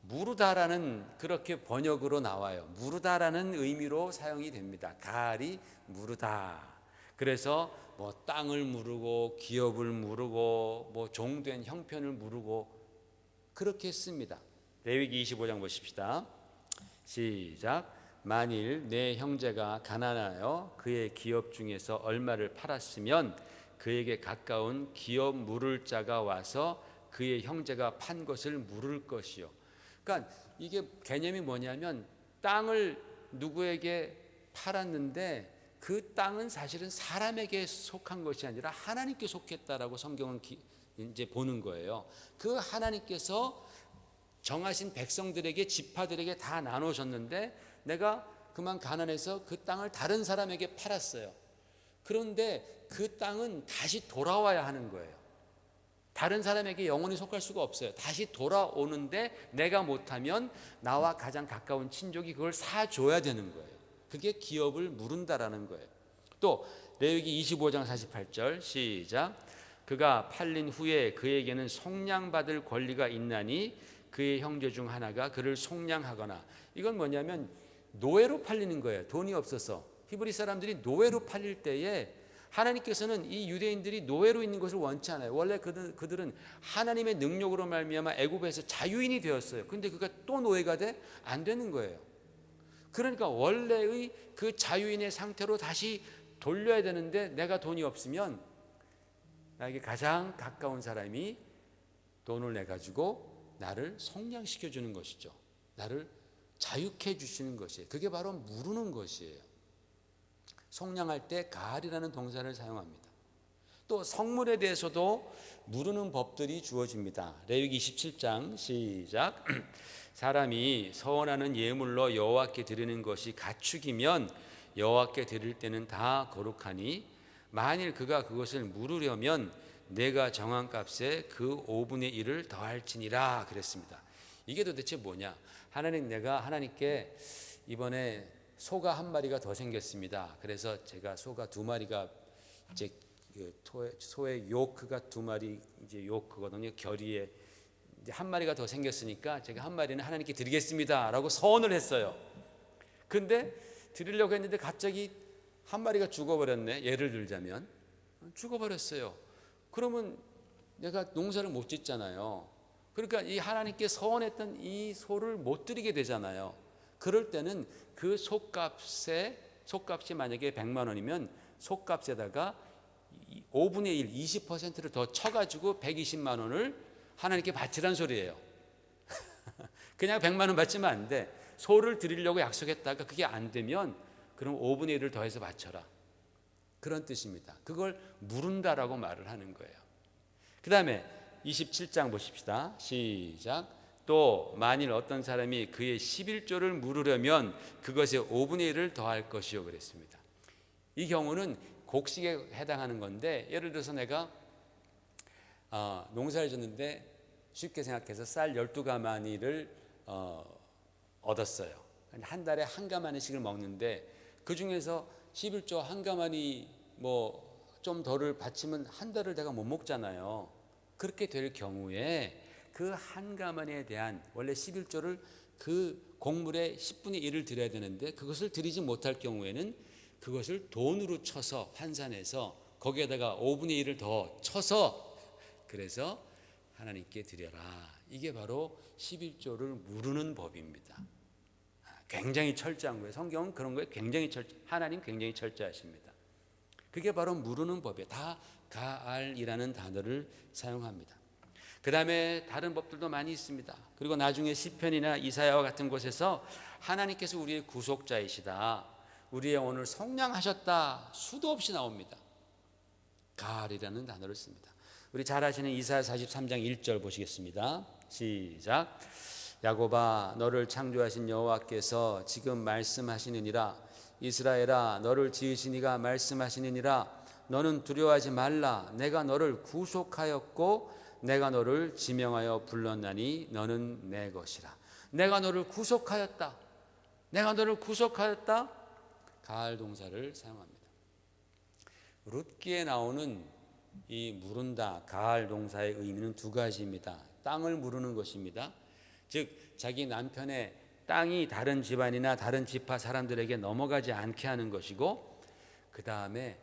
[SPEAKER 1] 무르다라는 그렇게 번역으로 나와요. 무르다라는 의미로 사용이 됩니다. 가을이 무르다. 그래서 땅을 무르고 기업을 무르고 종된 형편을 무르고 그렇게 씁니다. 레위기 25장 보십시다. 시작. 만일 내 형제가 가난하여 그의 기업 중에서 얼마를 팔았으면 그에게 가까운 기업 물을 자가 와서 그의 형제가 판 것을 물을 것이요. 그러니까 이게 개념이 뭐냐면 땅을 누구에게 팔았는데 그 땅은 사실은 사람에게 속한 것이 아니라 하나님께 속했다라고 성경은 이제 보는 거예요. 그 하나님께서 정하신 백성들에게 지파들에게 다 나누셨는데 내가 그만 가난해서 그 땅을 다른 사람에게 팔았어요. 그런데 그 땅은 다시 돌아와야 하는 거예요. 다른 사람에게 영원히 속할 수가 없어요. 다시 돌아오는데 내가 못하면 나와 가장 가까운 친족이 그걸 사줘야 되는 거예요. 그게 기업을 무른다라는 거예요. 또 레위기 25장 48절 시작. 그가 팔린 후에 그에게는 속량받을 권리가 있나니 그의 형제 중 하나가 그를 속량하거나. 이건 뭐냐면 노예로 팔리는 거예요. 돈이 없어서. 히브리 사람들이 노예로 팔릴 때에 하나님께서는 이 유대인들이 노예로 있는 것을 원치 않아요. 원래 그들은 하나님의 능력으로 말미암아 애굽에서 자유인이 되었어요. 그런데 그가 또 노예가 돼? 안 되는 거예요. 그러니까 원래의 그 자유인의 상태로 다시 돌려야 되는데 내가 돈이 없으면 나에게 가장 가까운 사람이 돈을 내가지고 나를 속량시켜 주는 것이죠. 나를 자유케 해주시는 것이에요. 그게 바로 무르는 것이에요. 속량할 때 가을이라는 동사를 사용합니다. 또 성물에 대해서도 무르는 법들이 주어집니다. 레위기 27장 시작. 사람이 서원하는 예물로 여호와께 드리는 것이 가축이면 여호와께 드릴 때는 다 거룩하니 만일 그가 그것을 무르려면 내가 정한 값에 그 5분의 1을 더할지니라 그랬습니다. 이게 도대체 뭐냐? 내가 하나님께 이번에 소가 한 마리가 더 생겼습니다. 그래서 제가 소가 2마리가 이제 소의 요크가 2마리 이제 요크거든요. 결의에 이제 한 마리가 더 생겼으니까 제가 한 마리는 하나님께 드리겠습니다라고 서원을 했어요. 근데 드리려고 했는데 갑자기 한 마리가 죽어버렸네. 예를 들자면 죽어버렸어요. 그러면 내가 농사를 못 짓잖아요. 그러니까 이 하나님께 서원했던 이 소를 못 드리게 되잖아요. 그럴 때는 그 소값이 만약에 100만 원이면 소값에다가 5분의 1, 20%를 더 쳐가지고 120만 원을 하나님께 바치란 소리예요. 그냥 100만 원 바치면 안 돼. 소를 드리려고 약속했다가 그게 안 되면 그럼 5분의 1을 더해서 바쳐라. 그런 뜻입니다. 그걸 무른다라고 말을 하는 거예요. 그 다음에 27장 보십시다. 시작. 또 만일 어떤 사람이 그의 11조를 물으려면 그것에 5분의 1을 더할 것이요 그랬습니다. 이 경우는 곡식에 해당하는 건데, 예를 들어서 내가 농사를 졌는데 쉽게 생각해서 쌀 12가마니를 얻었어요. 한 달에 한 가마니씩을 먹는데 그 중에서 11조 한 가마니 좀 덜을 바치면 한 달을 내가 못 먹잖아요. 그렇게 될 경우에 그 한 가마니에 대한 원래 11조를 그 곡물의 10분의 1을 드려야 되는데 그것을 드리지 못할 경우에는 그것을 돈으로 쳐서 환산해서 거기에다가 5분의 1을 더 쳐서 그래서 하나님께 드려라. 이게 바로 11조를 무르는 법입니다. 굉장히 철저한 거예요. 성경은 그런 거에 굉장히 하나님 굉장히 철저하십니다. 그게 바로 무르는 법이에요. 다 가알이라는 단어를 사용합니다. 그 다음에 다른 법들도 많이 있습니다. 그리고 나중에 시편이나 이사야와 같은 곳에서 하나님께서 우리의 구속자이시다, 우리의 오늘 속량하셨다 수도 없이 나옵니다. 가알이라는 단어를 씁니다. 우리 잘 아시는 이사야 43장 1절 보시겠습니다. 시작. 야곱아, 너를 창조하신 여호와께서 지금 말씀하시느니라. 이스라엘아, 너를 지으신 이가 말씀하시느니라. 너는 두려워하지 말라. 내가 너를 구속하였고 내가 너를 지명하여 불렀나니 너는 내 것이라. 내가 너를 구속하였다. 내가 너를 구속하였다. 가알 동사를 사용합니다. 룻기에 나오는 이 무른다, 가알 동사의 의미는 두 가지입니다. 땅을 무르는 것입니다. 즉 자기 남편의 땅이 다른 집안이나 다른 지파 사람들에게 넘어가지 않게 하는 것이고, 그 다음에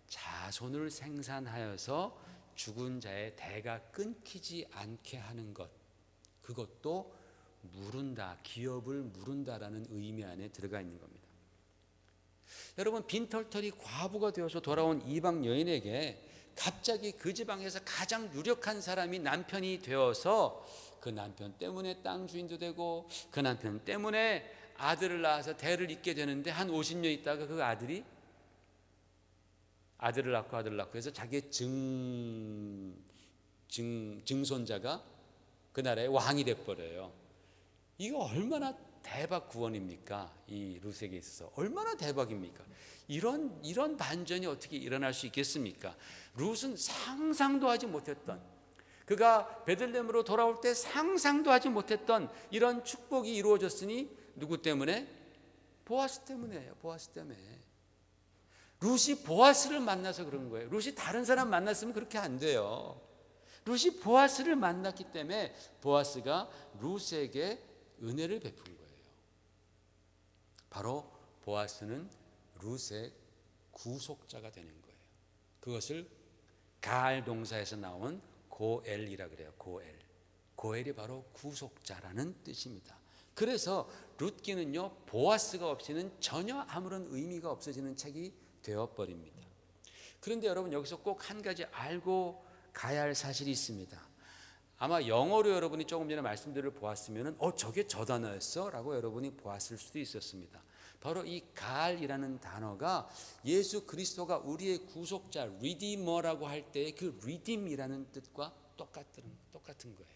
[SPEAKER 1] 자손을 생산하여서 죽은 자의 대가 끊기지 않게 하는 것, 그것도 무른다, 기업을 무른다라는 의미 안에 들어가 있는 겁니다. 여러분, 빈털털이 과부가 되어서 돌아온 이방 여인에게 갑자기 그 지방에서 가장 유력한 사람이 남편이 되어서 그 남편 때문에 땅 주인도 되고 그 남편 때문에 아들을 낳아서 대를 잇게 되는데 한 50년 있다가 그 아들이 아들을 낳고 해서 자기의 증손자가 그 나라의 왕이 돼버려요. 이거 얼마나 대박 구원입니까? 이 룻에게 있어서 얼마나 대박입니까? 이런 반전이 어떻게 일어날 수 있겠습니까? 룻은 상상도 하지 못했던, 그가 베들레헴으로 돌아올 때 상상도 하지 못했던 이런 축복이 이루어졌으니 누구 때문에? 보아스 때문에요. 보아스 때문에. 룻이 보아스를 만나서 그런 거예요. 룻이 다른 사람 만났으면 그렇게 안 돼요. 룻이 보아스를 만났기 때문에 보아스가 룻에게 은혜를 베푼 거예요. 바로 보아스는 룻의 구속자가 되는 거예요. 그것을 가알 동사에서 나온 고엘이라 그래요. 고엘이 바로 구속자라는 뜻입니다. 그래서 룻기는요, 보아스가 없이는 전혀 아무런 의미가 없어지는 책이 되어버립니다. 그런데 여러분, 여기서 꼭 한 가지 알고 가야 할 사실이 있습니다. 아마 영어로 여러분이 조금 전에 말씀들을 보았으면 저게 저 단어였어? 라고 여러분이 보았을 수도 있었습니다. 바로 이 가알이라는 단어가 예수 그리스도가 우리의 구속자, 리디머라고 할 때의 그 리딤이라는 뜻과 똑같은 거예요.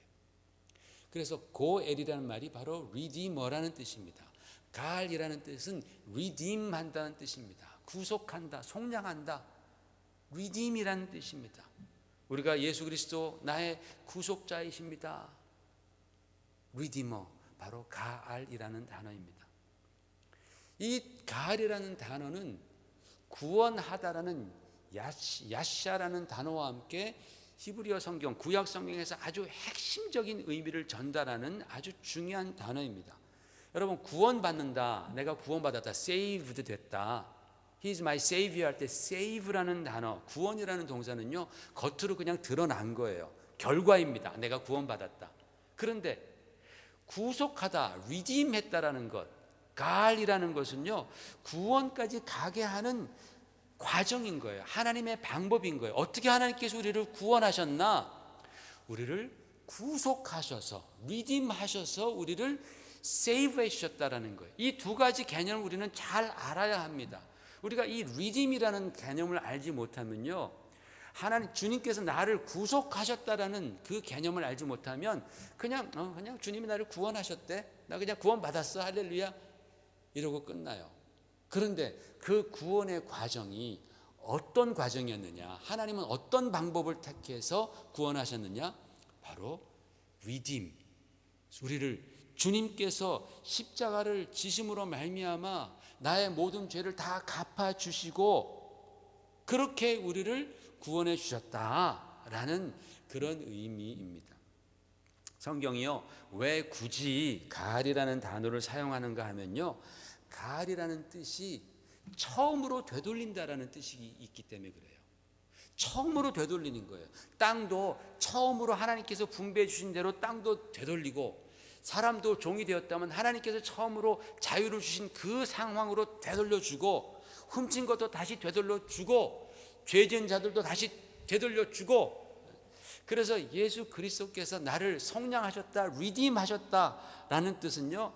[SPEAKER 1] 그래서 고엘이라는 말이 바로 리디머라는 뜻입니다. 가알이라는 뜻은 리딤한다는 뜻입니다. 구속한다, 속량한다, 리딤이라는 뜻입니다. 우리가 예수 그리스도 나의 구속자이십니다. 리디머, 바로 가알이라는 단어입니다. 이 가알이라는 단어는 구원하다라는 야샤라는 단어와 함께 히브리어 성경, 구약 성경에서 아주 핵심적인 의미를 전달하는 아주 중요한 단어입니다. 여러분, 구원받는다, 내가 구원받았다, saved 됐다, He is my savior 할 때 save라는 단어, 구원이라는 동사는요, 겉으로 그냥 드러난 거예요. 결과입니다. 내가 구원받았다. 그런데 구속하다, redeem했다라는 것, 가알이라는 것은요, 구원까지 가게 하는 과정인 거예요. 하나님의 방법인 거예요. 어떻게 하나님께서 우리를 구원하셨나? 우리를 구속하셔서, redeem하셔서 우리를 save해 주셨다라는 거예요. 이 두 가지 개념을 우리는 잘 알아야 합니다. 우리가 이 redeem이라는 개념을 알지 못하면요, 하나님 주님께서 나를 구속하셨다라는 그 개념을 알지 못하면 그냥 주님이 나를 구원하셨대, 나 그냥 구원받았어, 할렐루야, 이러고 끝나요. 그런데 그 구원의 과정이 어떤 과정이었느냐, 하나님은 어떤 방법을 택해서 구원하셨느냐, 바로 redeem, 우리를 주님께서 십자가를 지심으로 말미암아 나의 모든 죄를 다 갚아주시고 그렇게 우리를 구원해 주셨다라는 그런 의미입니다. 성경이요, 왜 굳이 가을이라는 단어를 사용하는가 하면요, 가을이라는 뜻이 처음으로 되돌린다라는 뜻이 있기 때문에 그래요. 처음으로 되돌리는 거예요. 땅도 처음으로 하나님께서 분배해 주신 대로 땅도 되돌리고, 사람도 종이 되었다면 하나님께서 처음으로 자유를 주신 그 상황으로 되돌려주고, 훔친 것도 다시 되돌려주고, 죄 지은 자들도 다시 되돌려주고, 그래서 예수 그리스도께서 나를 성량하셨다, 리딤하셨다라는 뜻은요,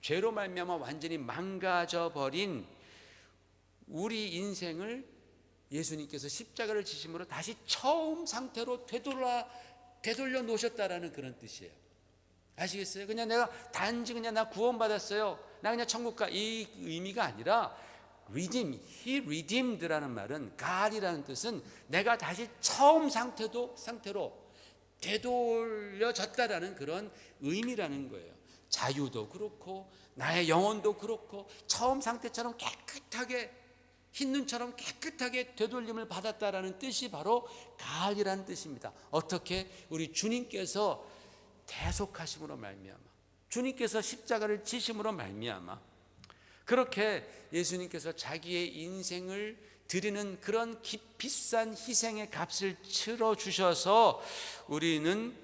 [SPEAKER 1] 죄로 말미암아 완전히 망가져버린 우리 인생을 예수님께서 십자가를 지심으로 다시 처음 상태로 되돌려 놓으셨다라는 그런 뜻이에요. 아시겠어요? 그냥 내가 단지 그냥 나 구원받았어요, 나 그냥 천국 가, 이 의미가 아니라 redeem, he redeemed라는 말은, God이라는 뜻은 내가 다시 처음 상태로 되돌려졌다라는 그런 의미라는 거예요. 자유도 그렇고 나의 영혼도 그렇고 처음 상태처럼 깨끗하게, 흰 눈처럼 깨끗하게 되돌림을 받았다라는 뜻이 바로 God이라는 뜻입니다. 어떻게? 우리 주님께서 대속하심으로 말미암아, 주님께서 십자가를 지심으로 말미암아, 그렇게 예수님께서 자기의 인생을 드리는 그런 비싼 희생의 값을 치러 주셔서 우리는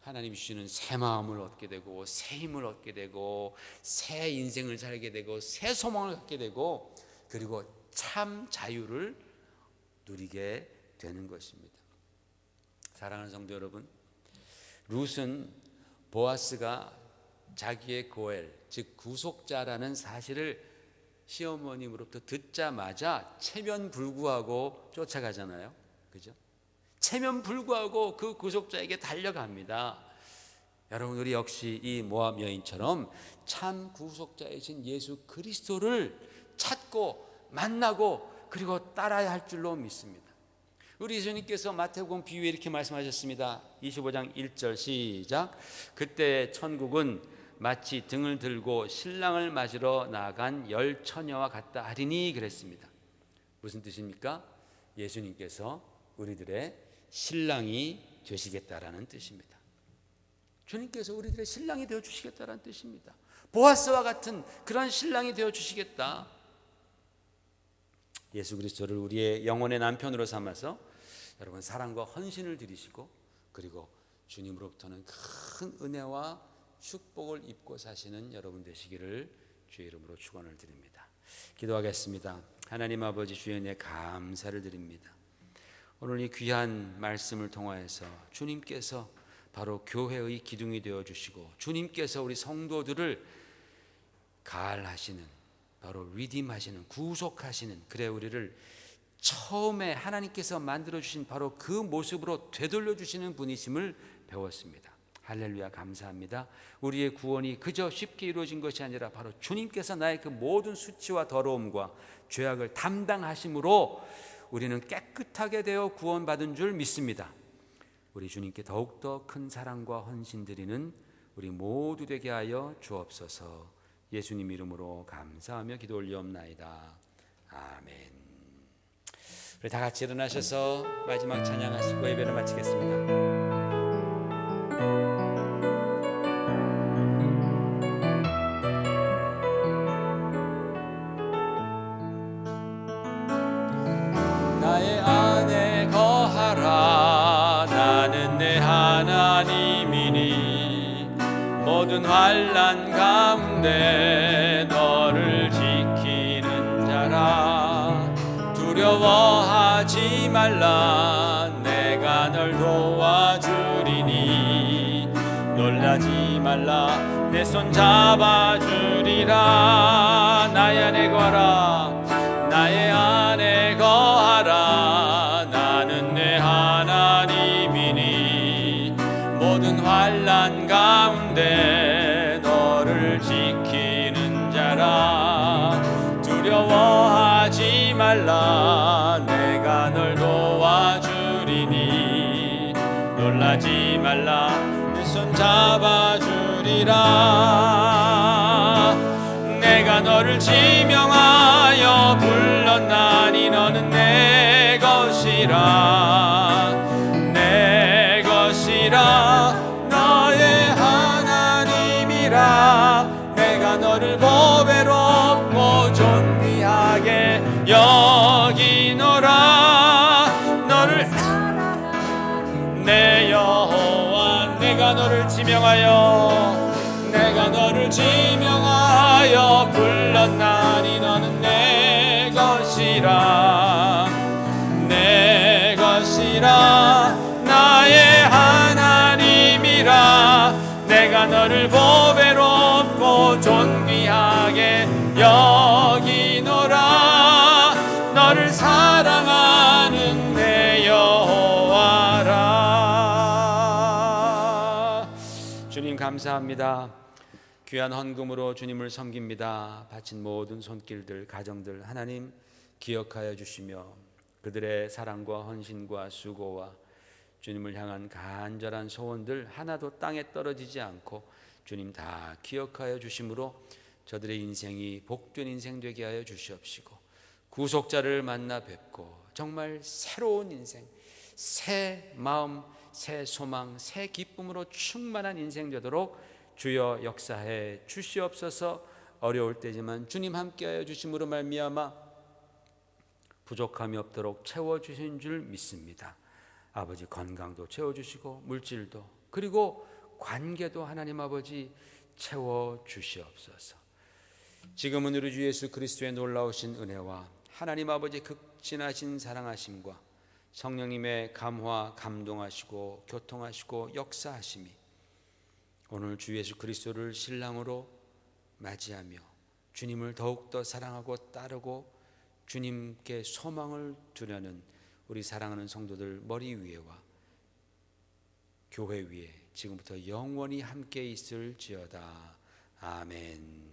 [SPEAKER 1] 하나님 주시는 새 마음을 얻게 되고, 새 힘을 얻게 되고, 새 인생을 살게 되고, 새 소망을 갖게 되고, 그리고 참 자유를 누리게 되는 것입니다. 사랑하는 성도 여러분, 룻은 보아스가 자기의 고엘, 즉 구속자라는 사실을 시어머님으로부터 듣자마자 체면불구하고 쫓아가잖아요. 그죠? 체면불구하고 그 구속자에게 달려갑니다. 여러분, 우리 역시 이 모압 여인처럼 참 구속자이신 예수 그리스도를 찾고 만나고 그리고 따라야 할 줄로 믿습니다. 우리 예수님께서 마태복음 비유에 이렇게 말씀하셨습니다. 25장 1절 시작. 그때 천국은 마치 등을 들고 신랑을 맞으러 나간 10처녀와 같다 하리니 그랬습니다. 무슨 뜻입니까? 예수님께서 우리들의 신랑이 되시겠다라는 뜻입니다. 주님께서 우리들의 신랑이 되어주시겠다라는 뜻입니다. 보아스와 같은 그런 신랑이 되어주시겠다. 예수 그리스도를 우리의 영혼의 남편으로 삼아서 여러분 사랑과 헌신을 드리시고, 그리고 주님으로부터는 큰 은혜와 축복을 입고 사시는 여러분 되시기를 주의 이름으로 축원을 드립니다. 기도하겠습니다. 하나님 아버지, 주의 은혜에 감사를 드립니다. 오늘 이 귀한 말씀을 통하여서 주님께서 바로 교회의 기둥이 되어주시고, 주님께서 우리 성도들을 가할하시는, 바로 리딤하시는, 구속하시는, 그래 우리를 처음에 하나님께서 만들어주신 바로 그 모습으로 되돌려주시는 분이심을 배웠습니다. 할렐루야, 감사합니다. 우리의 구원이 그저 쉽게 이루어진 것이 아니라 바로 주님께서 나의 그 모든 수치와 더러움과 죄악을 담당하심으로 우리는 깨끗하게 되어 구원받은 줄 믿습니다. 우리 주님께 더욱더 큰 사랑과 헌신 드리는 우리 모두 되게 하여 주옵소서. 예수님 이름으로 감사하며 기도 올리옵나이다. 아멘. 우리 다 같이 일어나셔서 마지막 찬양하시고 예배를 마치겠습니다. 나의 안에 거하라. 나는 내 하나님이니 모든 환난 가운데 너를 지키는 자라. 두려워하지 말라. 내가 널 도와주리니 놀라지 말라. 내 손 잡아주리라. 나의 안에 거하라. 나의 안에 거하라. 모든 환난 가운데 너를 지키는 자라. 두려워하지 말라. 내가 널 도와주리니. 놀라지 말라. 내 손 잡아주리라. 내가 너를 지명하여 불렀나니 너는 내 것이라. 내 것이라. 너의 하나님이라. 내가 너를 보배롭고 존귀하게 여기노라. 너를 사랑하는 내 여호와. 내가 너를 지명하여 불렀나니 너는 내 것이라. 내 것이라. 나의 하나님이라. 내가 너를 보배롭고 존귀하게 여기노라. 너를 사랑하는 내 여호와라. 주님 감사합니다. 귀한 헌금으로 주님을 섬깁니다. 바친 모든 손길들, 가정들 하나님 기억하여 주시며 그들의 사랑과 헌신과 수고와 주님을 향한 간절한 소원들 하나도 땅에 떨어지지 않고 주님 다 기억하여 주심으로 저들의 인생이 복된 인생 되게 하여 주시옵시고 구속자를 만나 뵙고 정말 새로운 인생, 새 마음, 새 소망, 새 기쁨으로 충만한 인생 되도록 주여 역사해 주시옵소서. 어려울 때지만 주님 함께하여 주심으로 말미암아 부족함이 없도록 채워주신 줄 믿습니다. 아버지 건강도 채워주시고 물질도 그리고 관계도 하나님 아버지 채워주시옵소서. 지금은 우리 주 예수 그리스도의 놀라우신 은혜와 하나님 아버지 극진하신 사랑하심과 성령님의 감화 감동하시고 교통하시고 역사하심이 오늘 주 예수 그리스도를 신랑으로 맞이하며 주님을 더욱더 사랑하고 따르고 주님께 소망을 두려는 우리 사랑하는 성도들 머리 위에와 교회 위에 지금부터 영원히 함께 있을지어다. 아멘.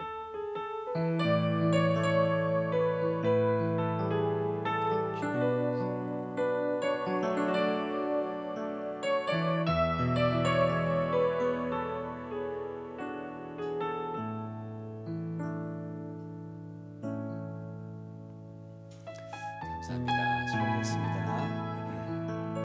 [SPEAKER 1] 감사합니다.